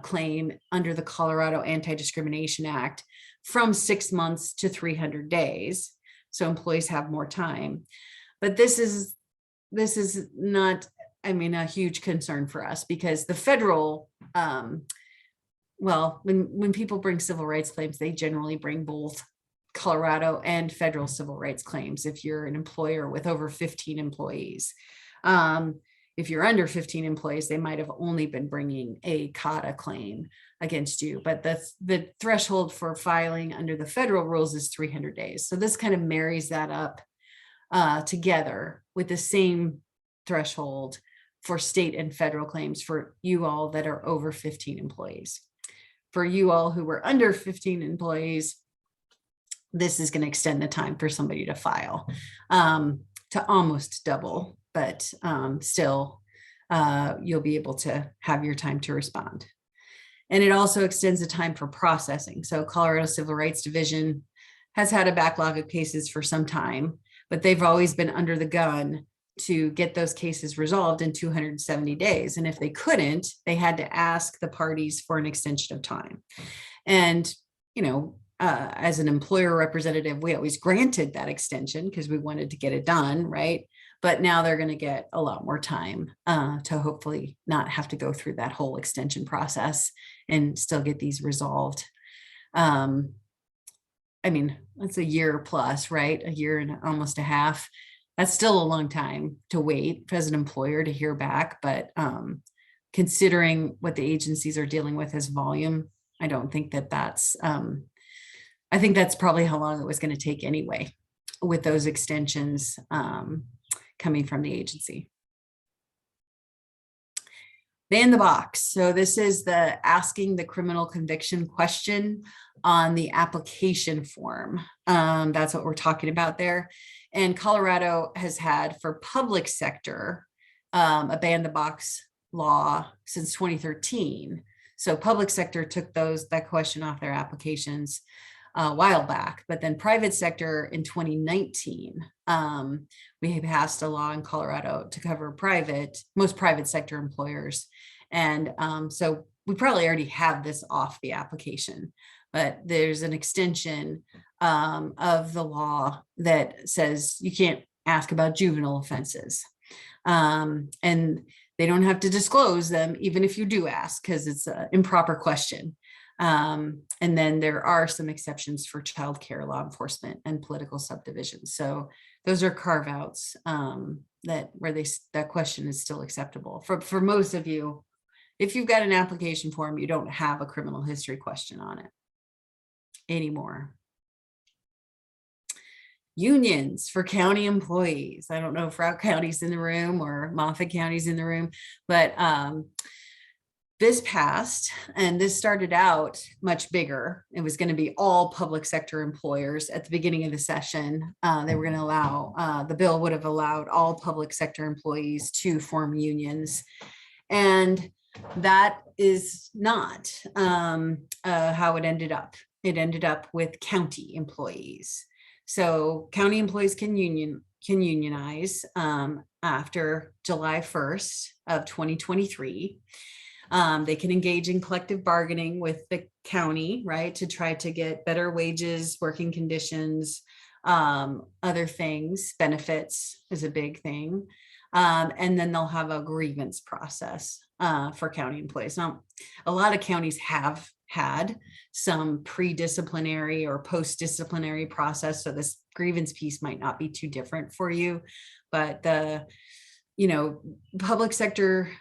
[SPEAKER 2] claim under the Colorado Anti-Discrimination Act from 6 months to 300 days. So employees have more time. But this is not, I mean, a huge concern for us because the federal, well, when people bring civil rights claims, they generally bring both Colorado and federal civil rights claims if you're an employer with over 15 employees. If you're under 15 employees, they might have only been bringing a CADA claim against you, but the threshold for filing under the federal rules is 300 days. So this kind of marries that up together with the same threshold for state and federal claims for you all that are over 15 employees. For you all who were under 15 employees, this is going to extend the time for somebody to file to almost double, but still you'll be able to have your time to respond. And it also extends the time for processing. So Colorado Civil Rights Division has had a backlog of cases for some time, but they've always been under the gun to get those cases resolved in 270 days. And if they couldn't, they had to ask the parties for an extension of time. And, you know, as an employer representative, we always granted that extension because we wanted to get it done, right? But now they're going to get a lot more time to hopefully not have to go through that whole extension process and still get these resolved. I mean, that's a year plus, right? A year and almost a half. That's still a long time to wait as an employer to hear back. But considering what the agencies are dealing with as volume, I don't think that that's, I think that's probably how long it was going to take anyway with those extensions coming from the agency. Ban the box. So this is the asking the criminal conviction question on the application form. That's what we're talking about there. And Colorado has had for public sector a ban the box law since 2013. So public sector took that question off their applications a while back, but then private sector in 2019, we passed a law in Colorado to cover most private sector employers. And so we probably already have this off the application, but there's an extension of the law that says you can't ask about juvenile offenses. And they don't have to disclose them, even if you do ask, because it's an improper question. And then there are some exceptions for childcare, law enforcement, and political subdivisions. So those are carve-outs that question is still acceptable. For most of you, if you've got an application form, you don't have a criminal history question on it anymore. Unions for county employees. I don't know if Route County's in the room or Moffat County's in the room, but this passed, and this started out much bigger. It was going to be all public sector employers at the beginning of the session. They were going to allow, the bill would have allowed all public sector employees to form unions. And that is not how it ended up. It ended up with county employees. So county employees can unionize after July 1st of 2023. They can engage in collective bargaining with the county, right, to try to get better wages, working conditions, other things. Benefits is a big thing. And then they'll have a grievance process for county employees. Now, a lot of counties have had some pre-disciplinary or post-disciplinary process, so this grievance piece might not be too different for you, but the, public sector,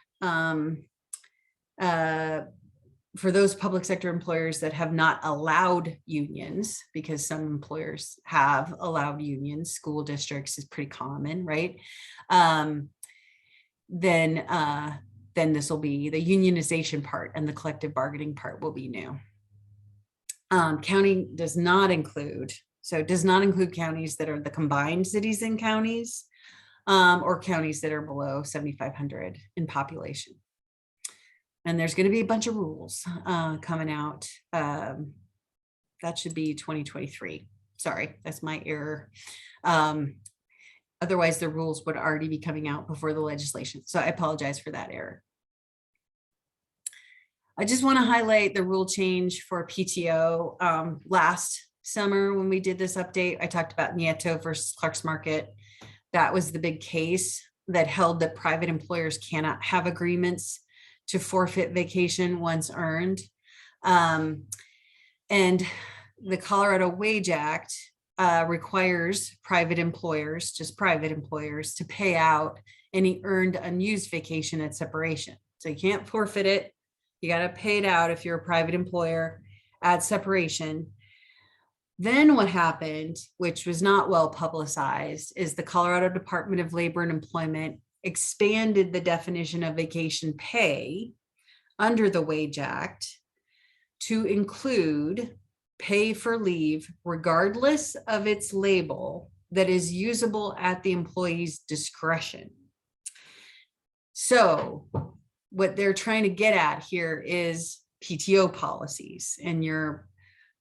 [SPEAKER 2] for those public sector employers that have not allowed unions, because some employers have allowed unions, school districts is pretty common, right? Then this will be the unionization part, and the collective bargaining part will be new. County does not include, so it does not include counties that are the combined cities and counties, or counties that are below 7,500 in population. And there's going to be a bunch of rules coming out. That should be 2023. Sorry, that's my error. Otherwise, the rules would already be coming out before the legislation. So I apologize for that error. I just want to highlight the rule change for PTO. Last summer, when we did this update, I talked about Nieto versus Clark's Market. That was the big case that held that private employers cannot have agreements to forfeit vacation once earned. And the Colorado Wage Act requires private employers, just private employers, to pay out any earned unused vacation at separation. So you can't forfeit it. You got to pay it out if you're a private employer at separation. Then what happened, which was not well publicized, is the Colorado Department of Labor and Employment expanded the definition of vacation pay under the Wage Act to include pay for leave, regardless of its label, that is usable at the employee's discretion. So what they're trying to get at here is PTO policies and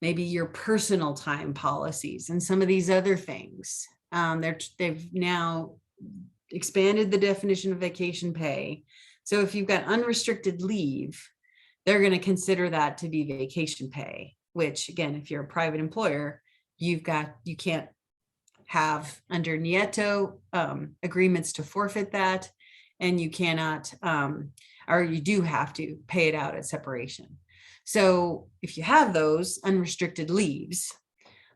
[SPEAKER 2] maybe your personal time policies and some of these other things. They've now expanded the definition of vacation pay. So if you've got unrestricted leave, they're going to consider that to be vacation pay, which again, if you're a private employer, you can't have under Nieto agreements to forfeit that, and you cannot, or you do have to pay it out at separation. So if you have those unrestricted leaves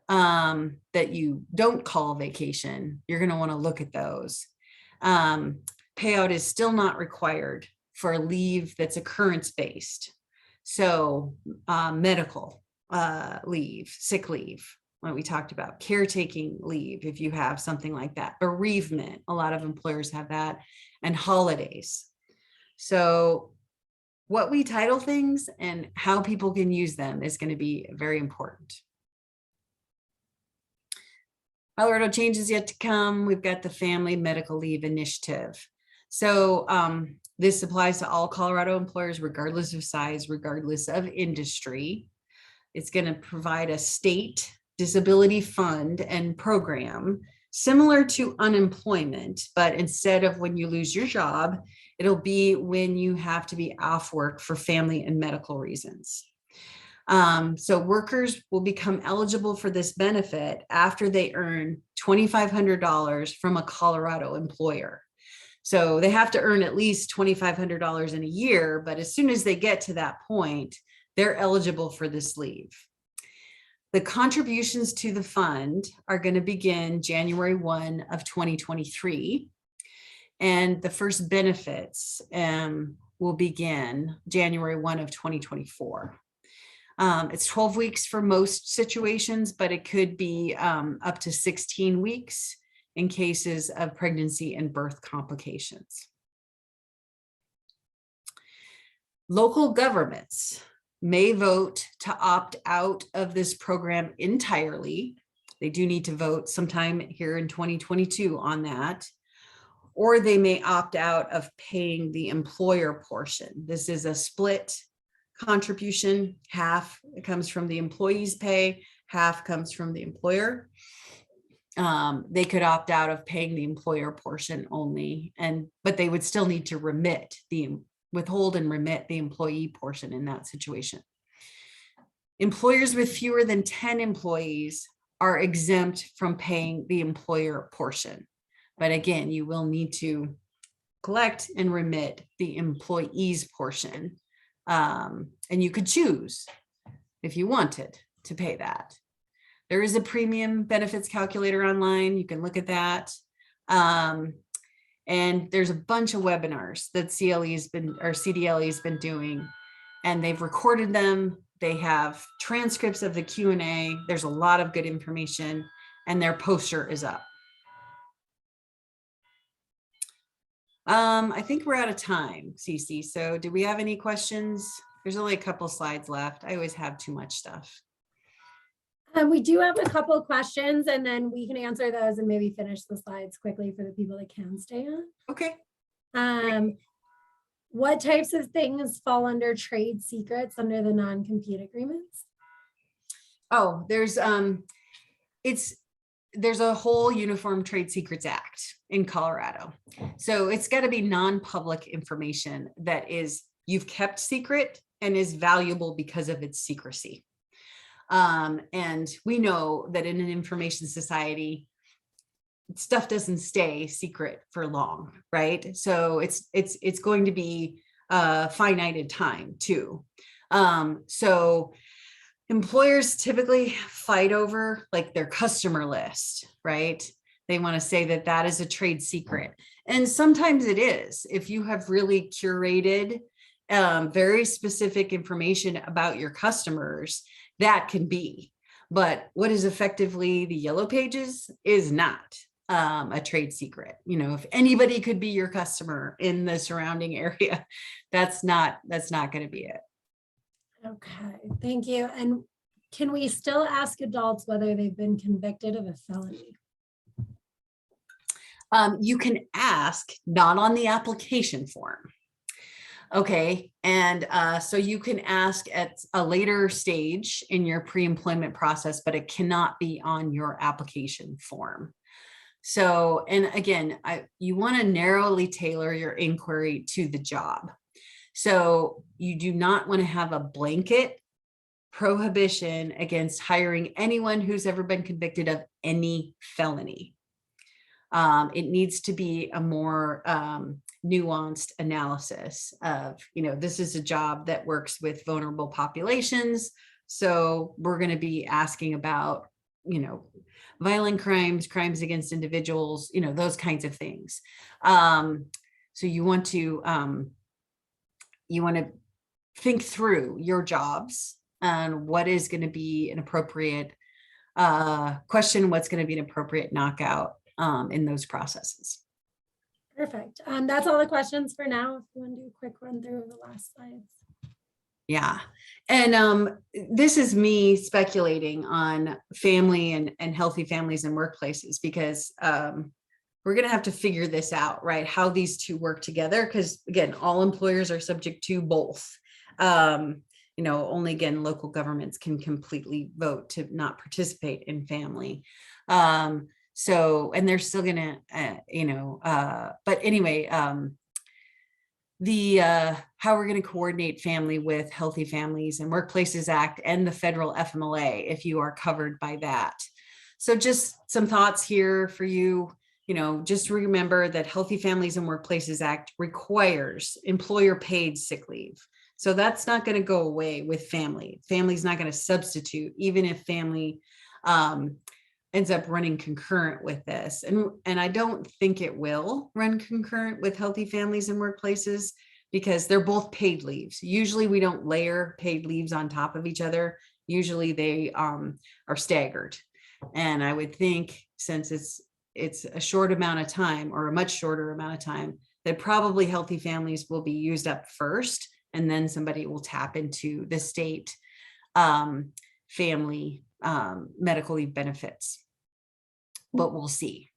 [SPEAKER 2] that you don't call vacation, you're going to want to look at those. Payout is still not required for a leave that's occurrence-based. So medical leave, sick leave, what we talked about, caretaking leave, if you have something like that, bereavement, a lot of employers have that, and holidays. So what we title things and how people can use them is going to be very important. Colorado changes yet to come. We've got the Family Medical Leave Initiative. So this applies to all Colorado employers, regardless of size, regardless of industry. It's going to provide a state disability fund and program similar to unemployment, but instead of when you lose your job, it'll be when you have to be off work for family and medical reasons. So workers will become eligible for this benefit after they earn $2,500 from a Colorado employer. So they have to earn at least $2,500 in a year, but as soon as they get to that point, they're eligible for this leave. The contributions to the fund are going to begin January 1 of 2023. And the first benefits will begin January 1 of 2024. It's 12 weeks for most situations, but it could be up to 16 weeks in cases of pregnancy and birth complications. Local governments may vote to opt out of this program entirely. They do need to vote sometime here in 2022 on that. Or they may opt out of paying the employer portion. This is a split contribution. Half comes from the employee's pay, half comes from the employer. They could opt out of paying the employer portion only, but they would still need to remit the withhold and remit the employee portion in that situation. Employers with fewer than 10 employees are exempt from paying the employer portion. But again, you will need to collect and remit the employee's portion. And you could choose if you wanted to pay that. There is a premium benefits calculator online. You can look at that. And there's a bunch of webinars that CDLE has been doing, and they've recorded them. They have transcripts of the Q&A. There's a lot of good information, and their poster is up. I think we're out of time, Cece. So do we have any questions? There's only a couple slides left. I always have too much stuff.
[SPEAKER 1] We do have a couple of questions, and then we can answer those and maybe finish the slides quickly for the people that can stay on.
[SPEAKER 2] Okay.
[SPEAKER 1] What types of things fall under trade secrets under the non-compete agreements?
[SPEAKER 2] Oh, there's a whole Uniform Trade Secrets Act in Colorado. So it's got to be non-public information that you've kept secret and is valuable because of its secrecy. And we know that in an information society, stuff doesn't stay secret for long, right? So it's going to be a finite time too. So employers typically fight over like their customer list, right? They want to say that that is a trade secret. And sometimes it is. If you have really curated very specific information about your customers, that can be. But what is effectively the Yellow Pages is not a trade secret. You know, if anybody could be your customer in the surrounding area, that's not going to be it.
[SPEAKER 1] Okay, thank you. And can we still ask adults whether they've been convicted of a felony?
[SPEAKER 2] You can ask, not on the application form. Okay, and so you can ask at a later stage in your pre-employment process, but it cannot be on your application form. So, and again, you want to narrowly tailor your inquiry to the job. So you do not want to have a blanket prohibition against hiring anyone who's ever been convicted of any felony. It needs to be a more nuanced analysis of, you know, this is a job that works with vulnerable populations. So we're going to be asking about, you know, violent crimes, crimes against individuals, you know, those kinds of things. So you want to think through your jobs and what is going to be an appropriate question, what's going to be an appropriate knockout in those processes.
[SPEAKER 1] Perfect. That's all the questions for now. If you want to do a quick run through of the last slides.
[SPEAKER 2] Yeah. And this is me speculating on family and healthy families and workplaces, because we're going to have to figure this out, right? How these two work together, because again, all employers are subject to both. You know, only again, local governments can completely vote to not participate in family. So, and they're still gonna, but anyway, how we're going to coordinate family with Healthy Families and Workplaces Act and the federal FMLA, if you are covered by that. So just some thoughts here for you. You know, just remember that Healthy Families and Workplaces Act requires employer paid sick leave. So that's not going to go away with family. Family's not going to substitute, even if family ends up running concurrent with this. And I don't think it will run concurrent with Healthy Families and Workplaces, because they're both paid leaves. Usually we don't layer paid leaves on top of each other. Usually they are staggered. And I would think, since it's a short amount of time, or a much shorter amount of time, that probably Healthy Families will be used up first, and then somebody will tap into the state family medical leave benefits. But we'll see.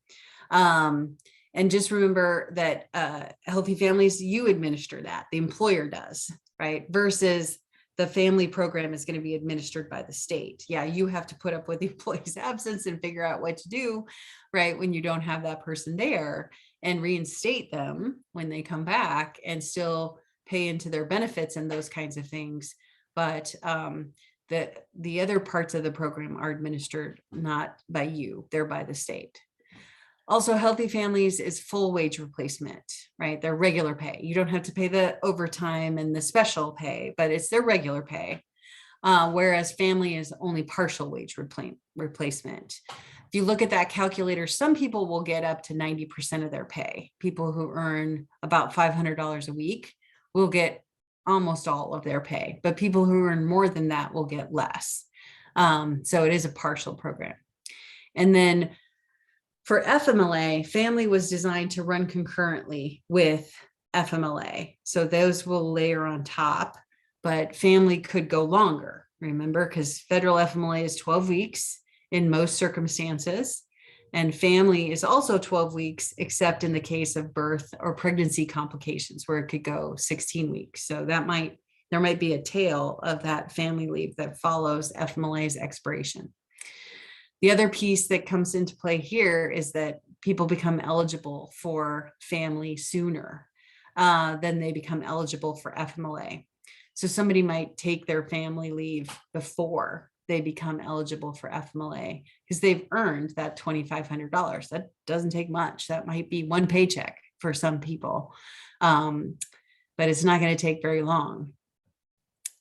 [SPEAKER 2] And just remember that Healthy Families, you administer that, the employer does, right? Versus the family program is going to be administered by the state. Yeah, you have to put up with the employee's absence and figure out what to do, right, when you don't have that person there, and reinstate them when they come back, and still pay into their benefits and those kinds of things. But the other parts of the program are administered not by you, they're by the state. Also, Healthy Families is full wage replacement, right? They're regular pay. You don't have to pay the overtime and the special pay, but it's their regular pay. Whereas family is only partial wage replacement. If you look at that calculator, some people will get up to 90% of their pay. People who earn about $500 a week will get almost all of their pay, but people who earn more than that will get less. So it is a partial program. And then for FMLA, family was designed to run concurrently with FMLA. So those will layer on top, but family could go longer, remember, because federal FMLA is 12 weeks in most circumstances. And family is also 12 weeks, except in the case of birth or pregnancy complications, where it could go 16 weeks. So there might be a tail of that family leave that follows FMLA's expiration. The other piece that comes into play here is that people become eligible for family sooner than they become eligible for FMLA. So somebody might take their family leave before they become eligible for FMLA because they've earned that $2,500. That doesn't take much. That might be one paycheck for some people, but it's not going to take very long.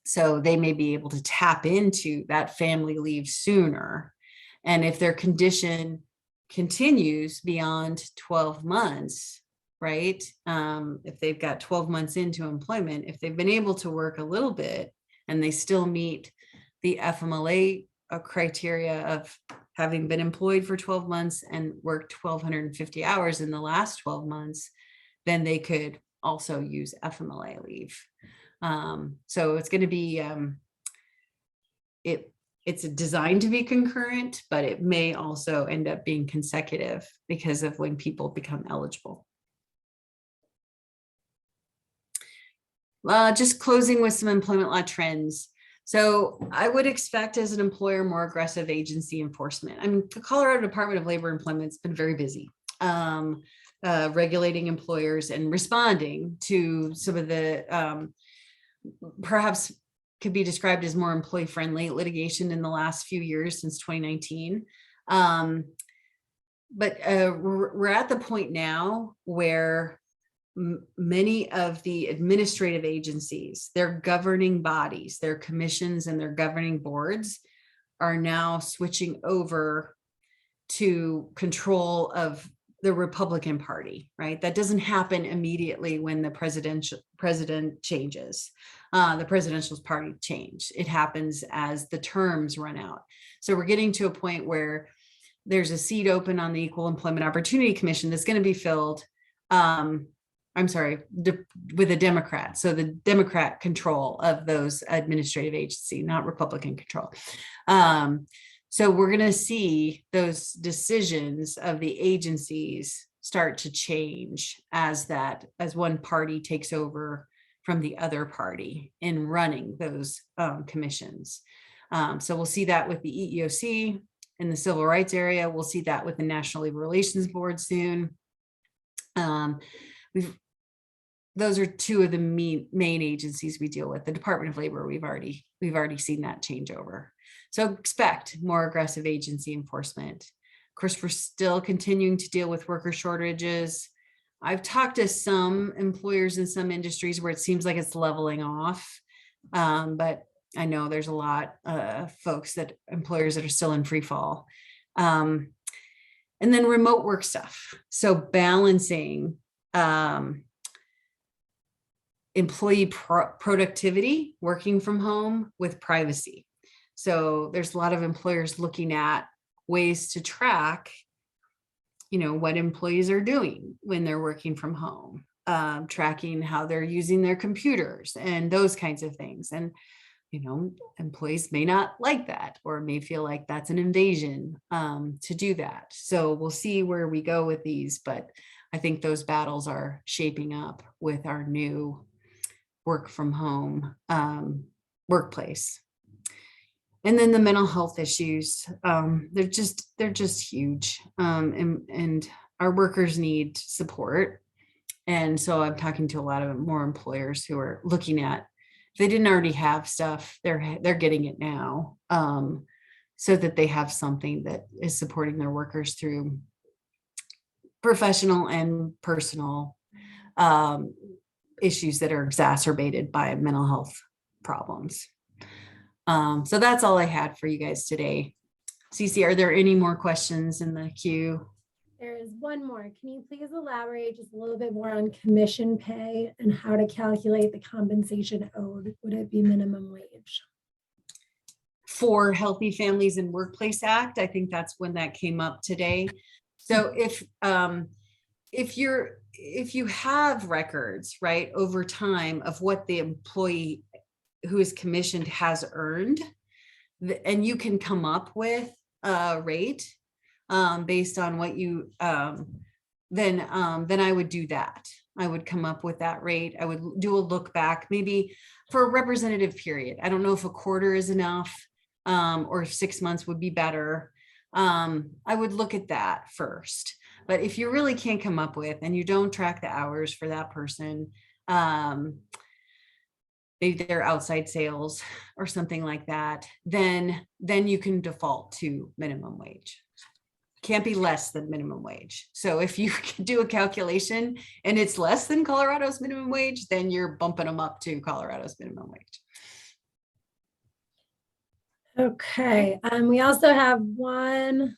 [SPEAKER 2] So they may be able to tap into that family leave sooner. And if their condition continues beyond 12 months, right? If they've got 12 months into employment, if they've been able to work a little bit and they still meet the FMLA criteria of having been employed for 12 months and worked 1,250 hours in the last 12 months, then they could also use FMLA leave. So it's going to be, it's designed to be concurrent, but it may also end up being consecutive because of when people become eligible. Just closing with some employment law trends. So I would expect as an employer more aggressive agency enforcement. I mean, the Colorado Department of Labor and Employment's been very busy regulating employers and responding to some of the perhaps could be described as more employee-friendly litigation in the last few years since 2019. But we're at the point now where many of the administrative agencies, their governing bodies, their commissions and their governing boards are now switching over to control of the Republican Party, right? That doesn't happen immediately when the president changes, the presidential party change. It happens as the terms run out. So we're getting to a point where there's a seat open on the Equal Employment Opportunity Commission that's going to be filled, with a Democrat. So the Democrat control of those administrative agencies, not Republican control. So we're going to see those decisions of the agencies start to change as one party takes over from the other party in running those commissions. So we'll see that with the EEOC in the civil rights area. We'll see that with the National Labor Relations Board soon. Those are two of the main agencies we deal with. The Department of Labor, we've already seen that change over. So expect more aggressive agency enforcement. Of course, we're still continuing to deal with worker shortages. I've talked to some employers in some industries where it seems like it's leveling off, but I know there's a lot of employers that are still in free fall. And then remote work stuff. So balancing employee productivity, working from home with privacy. So there's a lot of employers looking at ways to track, what employees are doing when they're working from home, tracking how they're using their computers and those kinds of things. And, employees may not like that or may feel like that's an invasion to do that. So we'll see where we go with these, but I think those battles are shaping up with our new work from home workplace. And then the mental health issues, they're just huge. And our workers need support. And so I'm talking to a lot of more employers who are looking at, if they didn't already have stuff, they're getting it now. So that they have something that is supporting their workers through professional and personal issues that are exacerbated by mental health problems. So that's all I had for you guys today. Cece, are there any more questions in the queue?
[SPEAKER 1] There is one more. Can you please elaborate just a little bit more on commission pay and how to calculate the compensation owed? Would it be minimum wage?
[SPEAKER 2] For Healthy Families and Workplace Act, I think that's when that came up today. So if you have records, right, over time of what the employee who is commissioned has earned, and you can come up with a rate based on what you then I would do that. I would come up with that rate. I would do a look back, maybe for a representative period. I don't know if a quarter is enough or if 6 months would be better. I would look at that first. But if you really can't come up with, and you don't track the hours for that person, maybe they're outside sales or something like that, then you can default to minimum wage. Can't be less than minimum wage. So if you can do a calculation and it's less than Colorado's minimum wage, then you're bumping them up to Colorado's minimum wage.
[SPEAKER 1] Okay, we also have one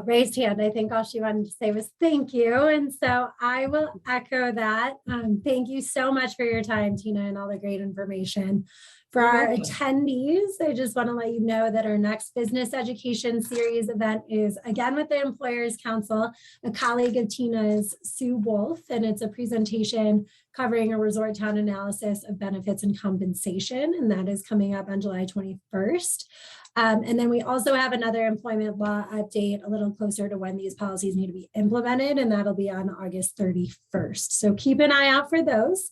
[SPEAKER 1] raised hand. I think all she wanted to say was thank you. And so I will echo that. Thank you so much for your time, Tina, and all the great information. For our attendees, I just want to let you know that our next business education series event is again with the Employers Council. A colleague of Tina's, Sue Wolf, and it's a presentation covering a resort town analysis of benefits and compensation, and that is coming up on July 21st. And then we also have another employment law update a little closer to when these policies need to be implemented, and that'll be on August 31st. So keep an eye out for those.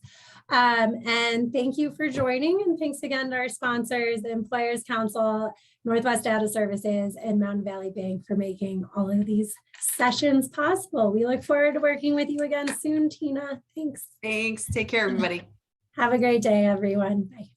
[SPEAKER 1] And thank you for joining. And thanks again to our sponsors, the Employers Council, Northwest Data Services, and Mountain Valley Bank for making all of these sessions possible. We look forward to working with you again soon, Tina. Thanks.
[SPEAKER 2] Thanks. Take care, everybody.
[SPEAKER 1] Have a great day, everyone. Bye.